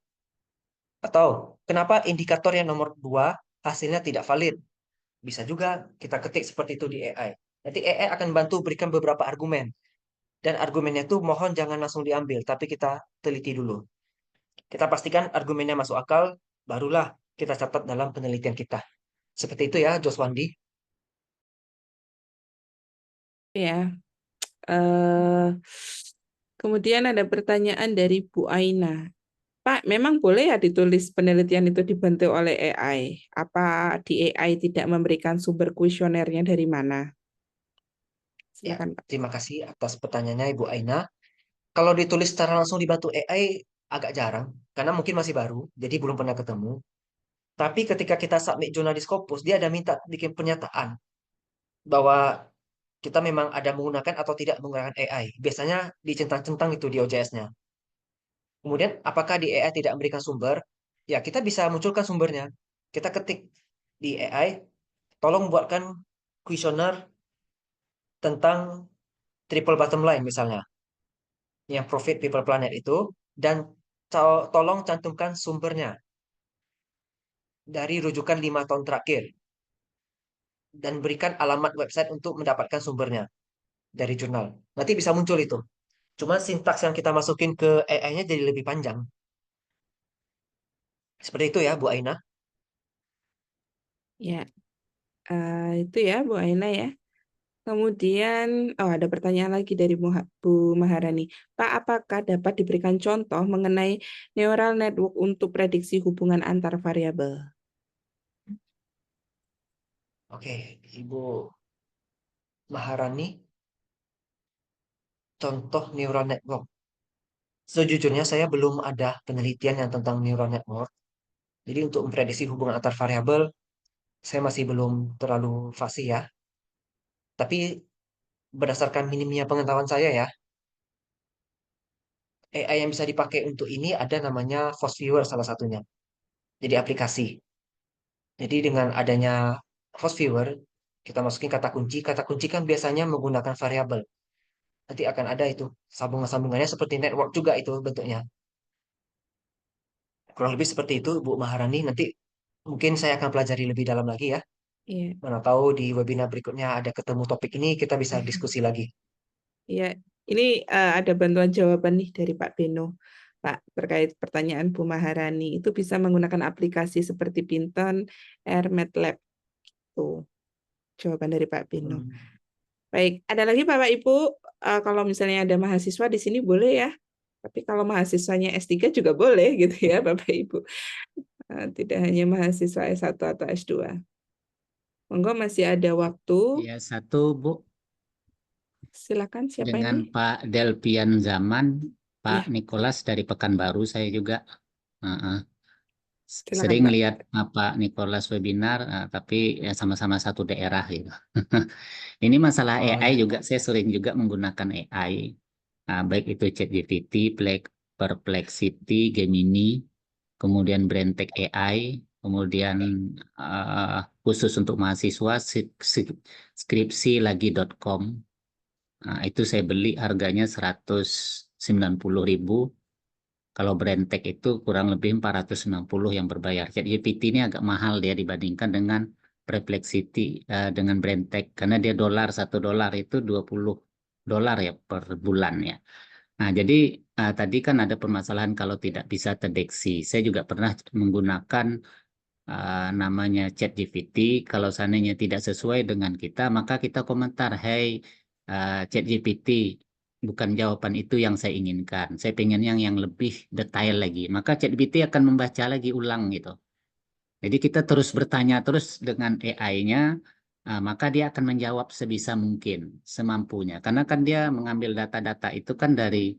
Atau kenapa indikator yang nomor 2 hasilnya tidak valid? Bisa juga kita ketik seperti itu di AI. Nanti AI akan bantu berikan beberapa argumen. Dan argumennya itu mohon jangan langsung diambil, tapi kita teliti dulu. Kita pastikan argumennya masuk akal, barulah kita catat dalam penelitian kita. Seperti itu ya, Joswandi. Ya. eh Kemudian ada pertanyaan dari Bu Aina. Pak, memang boleh ya ditulis penelitian itu dibantu oleh AI? Apa di AI tidak memberikan sumber kuesionernya dari mana? Ya, Silakan, Pak. terima kasih atas pertanyaannya Ibu Aina. Kalau ditulis secara langsung dibantu AI agak jarang, karena mungkin masih baru, jadi belum pernah ketemu. Tapi ketika kita submit jurnal di Scopus, dia ada minta bikin pernyataan bahwa kita memang ada menggunakan atau tidak menggunakan AI. Biasanya dicentang-centang itu di OJS-nya. Kemudian, apakah di AI tidak memberikan sumber? Ya, kita bisa munculkan sumbernya. Kita ketik di AI, tolong buatkan kuesioner tentang triple bottom line misalnya, yang Profit People Planet itu, dan tolong cantumkan sumbernya dari rujukan 5 tahun terakhir, dan berikan alamat website untuk mendapatkan sumbernya dari jurnal. Nanti bisa muncul itu. Cuma sintaks yang kita masukin ke AI-nya jadi lebih panjang. Seperti itu ya, Bu Aina. Ya, itu ya Bu Aina ya. Kemudian, ada pertanyaan lagi dari Bu Maharani. Pak, apakah dapat diberikan contoh mengenai neural network untuk prediksi hubungan antar variabel? Oke, Ibu Maharani, contoh neural network. Sejujurnya saya belum ada penelitian yang tentang neural network. Jadi untuk memprediksi hubungan antar variabel, saya masih belum terlalu fasih ya. Tapi berdasarkan minimnya pengetahuan saya ya, AI yang bisa dipakai untuk ini ada namanya Force Viewer salah satunya. Jadi aplikasi. Jadi dengan adanya Force Viewer, kita masukin kata kunci kan biasanya menggunakan variabel. Nanti akan ada itu sambungan-sambungannya seperti network juga itu bentuknya. Kurang lebih seperti itu, Bu Maharani. Nanti mungkin saya akan pelajari lebih dalam lagi ya. Iya. Mana tahu di webinar berikutnya ada ketemu topik ini, kita bisa diskusi lagi. Iya, ini ada bantuan jawaban nih dari Pak Beno. Pak, terkait pertanyaan Bu Maharani, itu bisa menggunakan aplikasi seperti Pinton, R, MATLAB. Tuh, jawaban dari Pak Beno. Hmm. Baik, ada lagi Bapak Ibu, kalau misalnya ada mahasiswa di sini boleh ya. Tapi kalau mahasiswanya S3 juga boleh gitu ya Bapak Ibu. Tidak hanya mahasiswa S1 atau S2. Monggo masih ada waktu. Ya, satu Bu, Silakan siapa dengan ini? Pak Delpian Zaman, Pak Ya, Nicholas dari Pekanbaru, saya juga silakan sering Pak. lihat Pak Nicholas webinar, tapi ya sama-sama satu daerah gitu. Ini masalah Oh AI ya. juga, saya sering juga menggunakan AI, baik itu ChatGPT, Perplexity, Gemini, kemudian Brentech AI, kemudian khusus untuk mahasiswa skripsilagi.com. Nah, itu saya beli harganya 190.000. Kalau Brentech itu kurang lebih 460 yang berbayar. Jadi GPT ini agak mahal dia dibandingkan dengan Perplexity dengan Brentech karena dia $1 itu $20 ya per bulan ya. Nah, jadi tadi kan ada permasalahan kalau tidak bisa terdeteksi. Saya juga pernah menggunakan namanya ChatGPT. Kalau seandainya tidak sesuai dengan kita, maka kita komentar, "Hey, ChatGPT, bukan jawaban itu yang saya inginkan. Saya pengen yang lebih detail lagi." Maka ChatGPT akan membaca lagi ulang gitu. Jadi kita terus bertanya terus dengan AI-nya, maka dia akan menjawab sebisa mungkin, semampunya. Karena kan dia mengambil data-data itu kan dari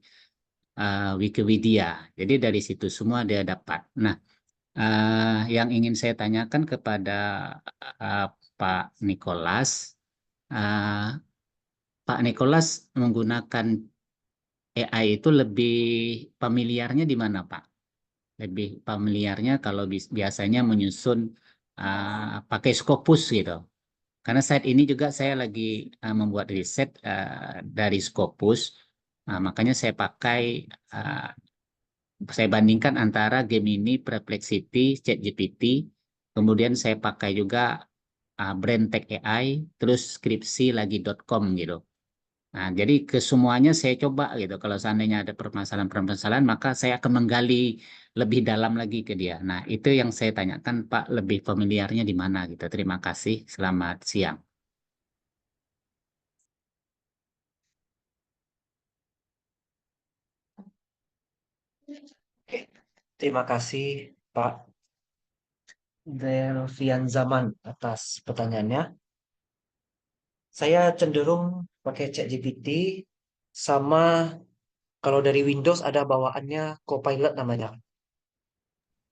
Wikipedia. Jadi dari situ semua dia dapat. Nah, yang ingin saya tanyakan kepada Pak Nicholas, Pak Nicholas menggunakan AI itu lebih familiarnya di mana, Pak? Lebih familiarnya kalau biasanya menyusun pakai Scopus gitu. Karena saat ini juga saya lagi membuat riset dari Scopus, makanya saya bandingkan antara Gemini, Perplexity, ChatGPT, kemudian saya pakai juga BrainTech AI, terus skripsi lagi.com gitu. Nah, jadi ke semuanya saya coba gitu. Kalau seandainya ada permasalahan-permasalahan, maka saya akan menggali lebih dalam lagi ke dia. Nah, itu yang saya tanyakan, Pak, lebih familiarnya di mana gitu. Terima kasih. Selamat siang. Oke, terima kasih Pak Delvian Zaman atas pertanyaannya. Saya cenderung pakai ChatGPT sama kalau dari Windows ada bawaannya Copilot namanya.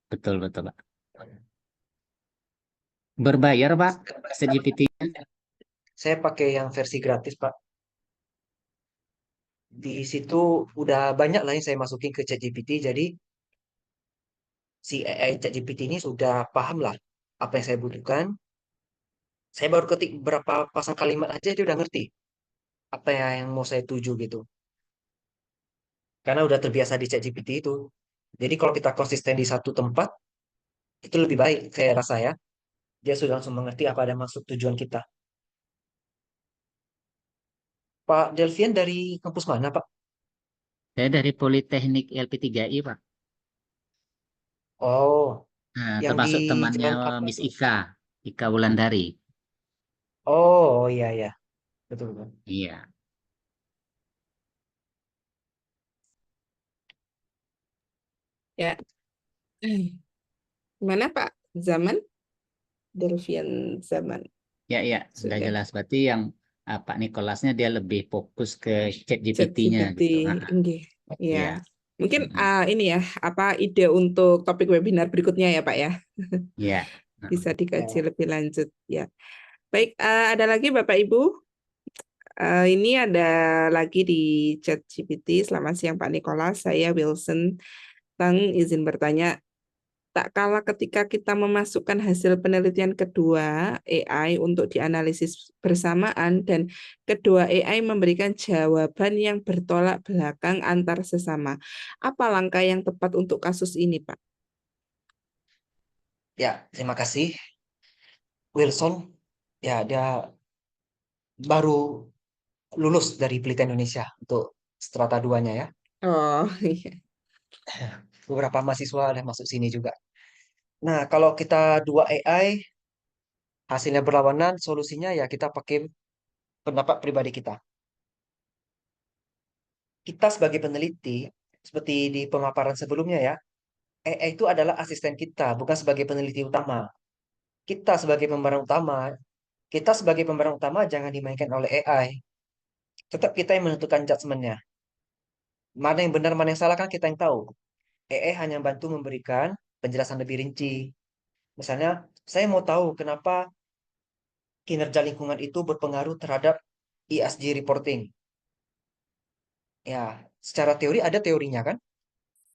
Betul, betul, Pak. Berbayar, Pak, ChatGPT-nya? Saya pakai yang versi gratis, Pak. Di situ udah banyak lah yang saya masukin ke ChatGPT, jadi si AI ChatGPT ini sudah paham lah apa yang saya butuhkan. Saya baru ketik beberapa pasang kalimat aja dia udah ngerti apa yang mau saya tuju gitu. Karena udah terbiasa di ChatGPT itu. Jadi kalau kita konsisten di satu tempat, itu lebih baik saya rasa ya. Dia sudah langsung mengerti apa ada maksud tujuan kita. Pak Delvian dari kampus mana, Pak? Saya dari Politeknik LP3I, Pak. Oh, Nah, yang di termasuk temannya Jalan apa Miss tuh? Ika Wulandari. Oh, iya iya, betul betul. Iya. Ya, mana Pak Zaman? Delvian Zaman. Ya, sudah Sudah. jelas. Berarti yang Pak Nikolasnya dia lebih fokus ke ChatGPT-nya ChatGPT, gitu. nggih. Iya. Ya. Mungkin Mm-mm. ini ya, apa ide untuk topik webinar berikutnya ya, Pak ya. Iya. Bisa dikaji Ya. lebih lanjut ya. Baik, ada lagi Bapak Ibu. Ini ada lagi di ChatGPT. Selamat siang Pak Nikolas, saya Wilson Tang izin bertanya. Tak kala ketika kita memasukkan hasil penelitian kedua AI untuk dianalisis bersamaan dan kedua AI memberikan jawaban yang bertolak belakang antar sesama. Apa langkah yang tepat untuk kasus ini, Pak? Ya, terima kasih Wilson. Ya, dia baru lulus dari Pelita Indonesia untuk strata 2-nya ya. Oh, iya. Beberapa mahasiswa ada masuk sini juga. Nah, kalau kita dua AI hasilnya berlawanan, solusinya ya kita pakai pendapat pribadi kita. Kita sebagai peneliti, seperti di pemaparan sebelumnya ya, AI itu adalah asisten kita, bukan sebagai peneliti utama. Kita sebagai pemeran utama jangan dimainkan oleh AI. Tetap kita yang menentukan judgement-nya. Mana yang benar, mana yang salah kan kita yang tahu. AI hanya bantu memberikan penjelasan lebih rinci. Misalnya, saya mau tahu kenapa kinerja lingkungan itu berpengaruh terhadap ESG reporting. Ya, secara teori ada teorinya kan?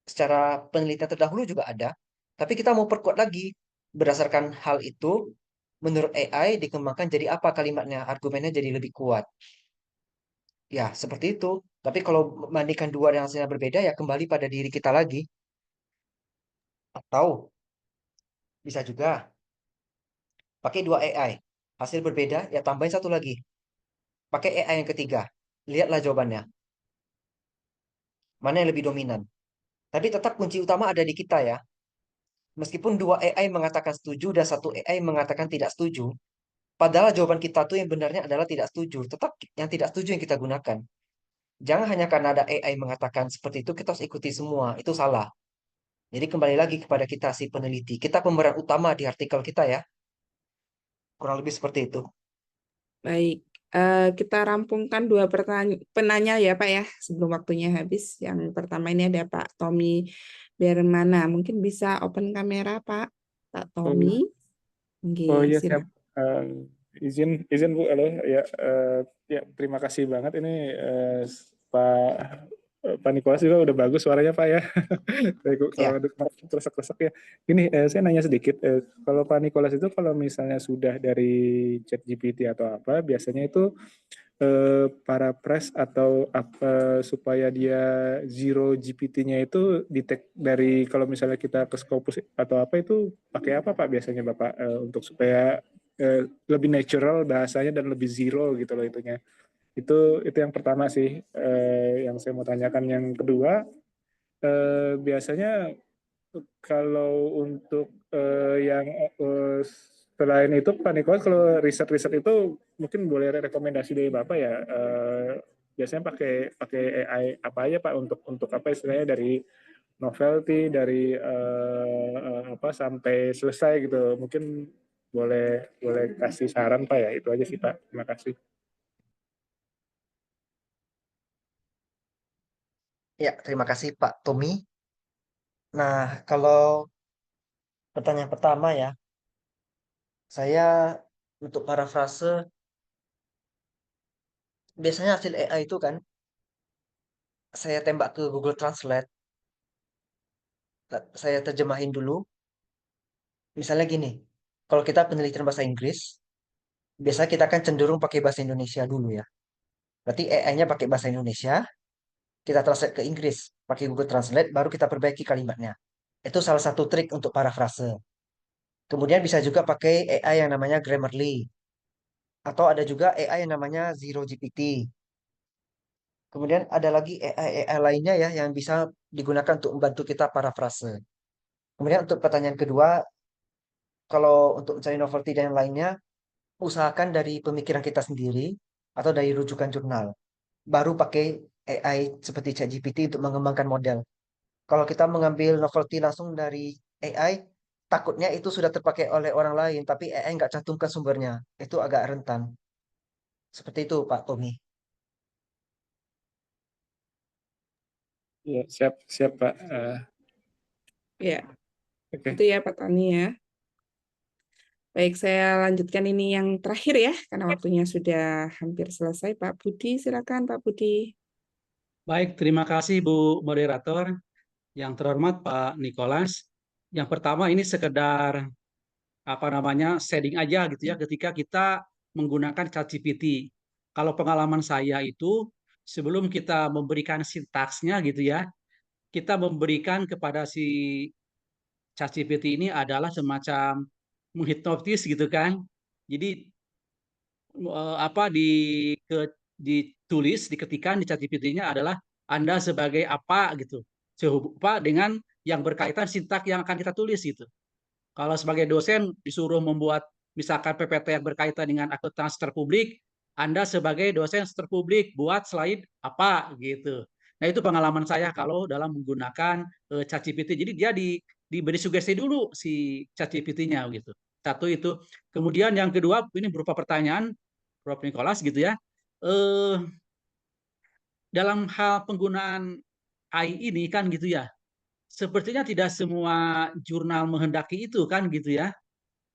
Secara penelitian terdahulu juga ada. Tapi kita mau perkuat lagi. Berdasarkan hal itu, menurut AI dikembangkan jadi apa kalimatnya, argumennya jadi lebih kuat. Ya, seperti itu. Tapi kalau membandingkan dua yang hasilnya berbeda, ya kembali pada diri kita lagi. Atau bisa juga pakai dua AI. Hasil berbeda, ya tambahin satu lagi. Pakai AI yang ketiga. Lihatlah jawabannya. Mana yang lebih dominan. Tapi tetap kunci utama ada di kita ya. Meskipun dua AI mengatakan setuju dan satu AI mengatakan tidak setuju, padahal jawaban kita tuh yang benarnya adalah tidak setuju. Tetap yang tidak setuju yang kita gunakan. Jangan hanya karena ada AI mengatakan seperti itu, kita harus ikuti semua. Itu salah. Jadi kembali lagi kepada kita si peneliti. Kita pemeran utama di artikel kita ya. Kurang lebih seperti itu. Baik. Kita rampungkan dua penanya ya, Pak ya, sebelum waktunya habis. Yang pertama ini ada Pak Tommy Bermana. Mungkin bisa open kamera, Pak. Pak Tommy. Nggih, Oh iya siap. silakan. Izin Bu, halo ya. Ya terima kasih banget ini Pak Pak Nikolas juga udah bagus suaranya Pak ya. Kalau Ya, kresek-kresek ya. Gini, saya nanya sedikit. Kalau Pak Nikolas itu kalau misalnya sudah dari ChatGPT atau apa, biasanya itu para press atau apa supaya dia zero GPT-nya itu detect dari kalau misalnya kita ke Scopus atau apa itu pakai apa Pak biasanya Bapak untuk supaya lebih natural bahasanya dan lebih zero gitu loh itunya. Itu yang pertama sih yang saya mau tanyakan. Yang kedua, biasanya kalau untuk yang selain itu Pak Nikolas kalau riset-riset itu mungkin boleh rekomendasi dari Bapak ya. Biasanya pakai pakai AI apa aja Pak untuk apa istilahnya dari novelty dari apa sampai selesai gitu. Mungkin boleh boleh kasih saran Pak ya. Itu aja sih Pak. Terima kasih. ya, terima kasih Pak Tommy. Nah, kalau pertanyaan pertama ya, saya untuk parafrase, biasanya hasil AI itu kan, saya tembak ke Google Translate, saya terjemahin dulu. Misalnya gini, kalau kita penelitian bahasa Inggris, biasanya kita kan cenderung pakai bahasa Indonesia dulu ya. Berarti AI-nya pakai bahasa Indonesia, kita translate ke Inggris, pakai Google Translate, baru kita perbaiki kalimatnya. Itu salah satu trik untuk parafrase. Kemudian bisa juga pakai AI yang namanya Grammarly. Atau ada juga AI yang namanya Zero GPT. Kemudian ada lagi AI lainnya ya yang bisa digunakan untuk membantu kita parafrase. Kemudian untuk pertanyaan kedua, kalau untuk mencari novelty dan yang lainnya, usahakan dari pemikiran kita sendiri atau dari rujukan jurnal. Baru pakai AI seperti ChatGPT untuk mengembangkan model. Kalau kita mengambil novelty langsung dari AI, takutnya itu sudah terpakai oleh orang lain, tapi AI nggak cantumkan sumbernya. Itu agak rentan. Seperti itu, Pak Tommy. Ya, siap siap Pak. Ya, Oke. itu ya Pak Tani ya. Baik, saya lanjutkan ini yang terakhir ya, karena waktunya sudah hampir selesai. Pak Budi, silakan Pak Budi. Baik, terima kasih Bu Moderator. Yang terhormat Pak Nikolas. Yang pertama ini sekedar apa namanya shading aja gitu ya ketika kita menggunakan ChatGPT. Kalau pengalaman saya itu sebelum kita memberikan sintaksnya gitu ya, kita memberikan kepada si ChatGPT ini adalah semacam menghipnotis gitu kan. Jadi apa ditulis diketikkan di ChatGPT-nya adalah Anda sebagai apa gitu. Serupa dengan yang berkaitan sintak yang akan kita tulis gitu. Kalau sebagai dosen disuruh membuat misalkan PPT yang berkaitan dengan akuntansi terpublik, Anda sebagai dosen terpublik buat slide apa gitu. Nah, itu pengalaman saya kalau dalam menggunakan ChatGPT. Jadi dia diberi sugesti dulu si ChatGPT-nya gitu. Satu itu. Kemudian yang kedua ini berupa pertanyaan Prof. Nicholas gitu ya. Eh, dalam hal penggunaan AI ini kan gitu ya. Sepertinya tidak semua jurnal menghendaki itu kan gitu ya.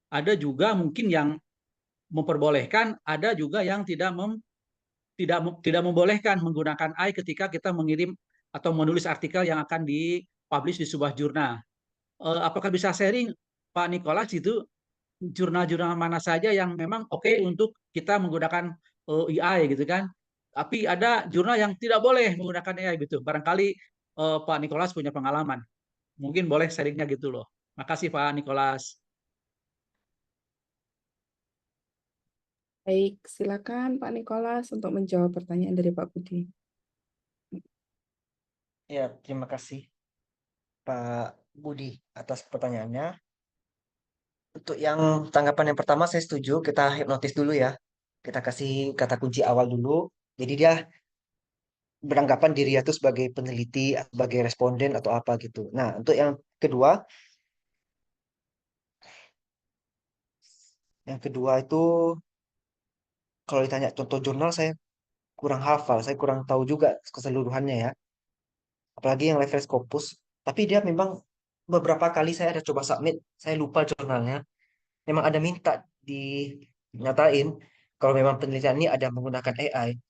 Ada juga mungkin yang memperbolehkan, ada juga yang tidak membolehkan menggunakan AI ketika kita mengirim atau menulis artikel yang akan dipublish di sebuah jurnal. Apakah bisa sharing Pak Nicholas itu jurnal-jurnal mana saja yang memang oke untuk kita menggunakan AI gitu kan? Tapi ada jurnal yang tidak boleh menggunakan AI gitu. Barangkali Pak Nicholas punya pengalaman. Mungkin boleh sharingnya gitu loh. Makasih Pak Nicholas. Baik, silakan Pak Nikolas untuk menjawab pertanyaan dari Pak Budi. Ya, terima kasih Pak Budi atas pertanyaannya. Untuk yang tanggapan yang pertama saya setuju, kita hipnotis dulu ya. Kita kasih kata kunci awal dulu. Jadi dia beranggapan diri itu sebagai peneliti, sebagai responden atau apa gitu. Nah, untuk yang kedua itu kalau ditanya contoh jurnal saya kurang hafal, saya kurang tahu juga keseluruhannya ya. Apalagi yang level Scopus. Tapi dia memang beberapa kali saya ada coba submit, saya lupa jurnalnya. Memang ada minta dinyatain kalau memang penelitian ini ada menggunakan AI.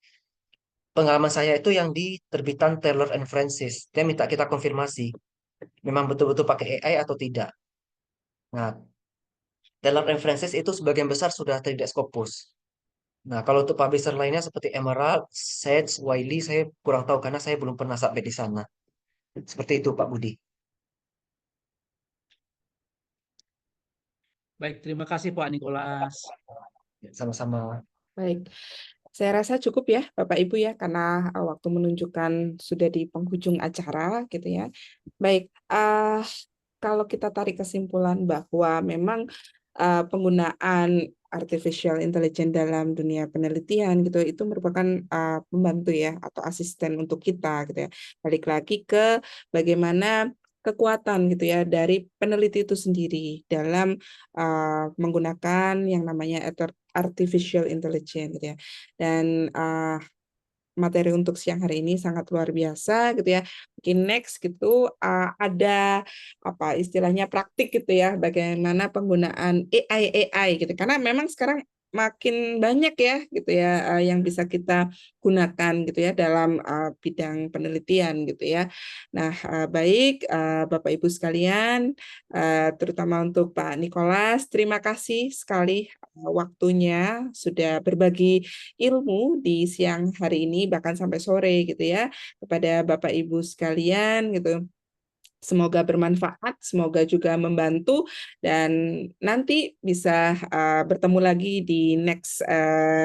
pengalaman saya itu yang di terbitan Taylor and Francis. Dia minta kita konfirmasi, memang betul-betul pakai AI atau tidak. Nah, Taylor and Francis itu sebagian besar sudah tidak Scopus. Nah, kalau untuk publisher lainnya seperti Emerald, Sage, Wiley, saya kurang tahu karena saya belum pernah submit di sana. Seperti itu, Pak Budi. Baik, terima kasih Pak Nikolas. Sama-sama. Baik, saya rasa cukup ya Bapak Ibu ya karena waktu menunjukkan sudah di penghujung acara gitu ya. Baik, kalau kita tarik kesimpulan bahwa memang penggunaan artificial intelligence dalam dunia penelitian gitu itu merupakan pembantu ya atau asisten untuk kita gitu ya. Balik lagi ke bagaimana kekuatan gitu ya dari peneliti itu sendiri dalam menggunakan yang namanya artificial intelligence gitu ya. Dan materi untuk siang hari ini sangat luar biasa gitu ya. Mungkin next gitu ada apa istilahnya praktik gitu ya bagaimana penggunaan AI gitu. Karena memang sekarang makin banyak ya gitu ya yang bisa kita gunakan gitu ya dalam bidang penelitian gitu ya. Nah, baik Bapak Ibu sekalian terutama untuk Pak Nikolas, terima kasih sekali waktunya sudah berbagi ilmu di siang hari ini bahkan sampai sore gitu ya kepada Bapak Ibu sekalian gitu. Semoga bermanfaat, semoga juga membantu dan nanti bisa bertemu lagi di next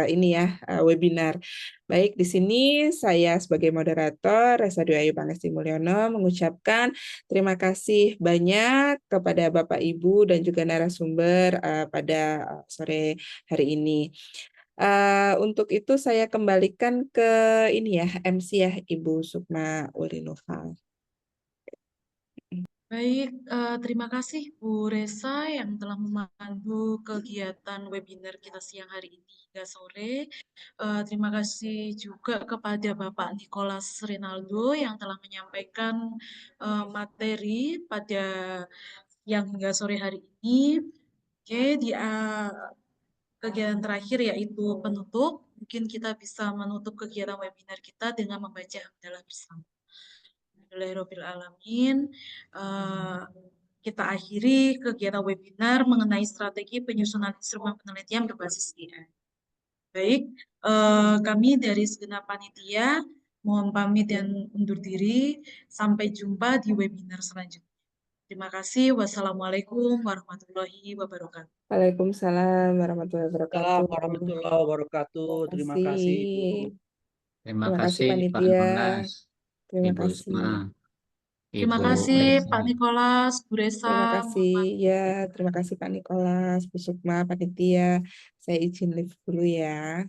ini ya webinar. Baik, di sini saya sebagai moderator Resa Dwi Ayu Pangesti Mulyono mengucapkan terima kasih banyak kepada Bapak Ibu dan juga narasumber pada sore hari ini. Untuk itu saya kembalikan ke ini ya MC ya Ibu Sukma Ulinova. Baik, terima kasih Bu Resa yang telah memandu kegiatan webinar kita siang hari ini hingga sore. Terima kasih juga kepada Bapak Nikolas Rinaldo yang telah menyampaikan materi pada yang hingga sore hari ini. Oke, di kegiatan terakhir yaitu penutup. Mungkin kita bisa menutup kegiatan webinar kita dengan membaca hamdalah bersama. Alhamdulillahirrahmanirrahim. Kita akhiri kegiatan webinar mengenai strategi penyusunan instrumen penelitian berbasis AI. Baik, kami dari segenap panitia mohon pamit dan undur diri. Sampai jumpa di webinar selanjutnya. Terima kasih. Wassalamualaikum warahmatullahi wabarakatuh. Waalaikumsalam warahmatullahi wabarakatuh. Assalamualaikum warahmatullahi wabarakatuh. Terima kasih Ibu. Terima Terima kasih kasih Pak panitia. Nikolas, Terima Ibu kasih. Sukma, Terima Ibu kasih Resa. Pak Nikolas, Bu Resa. Terima Mohon kasih maaf. ya, terima kasih Pak Nikolas, Bu Sukma, panitia. Saya izin live dulu ya.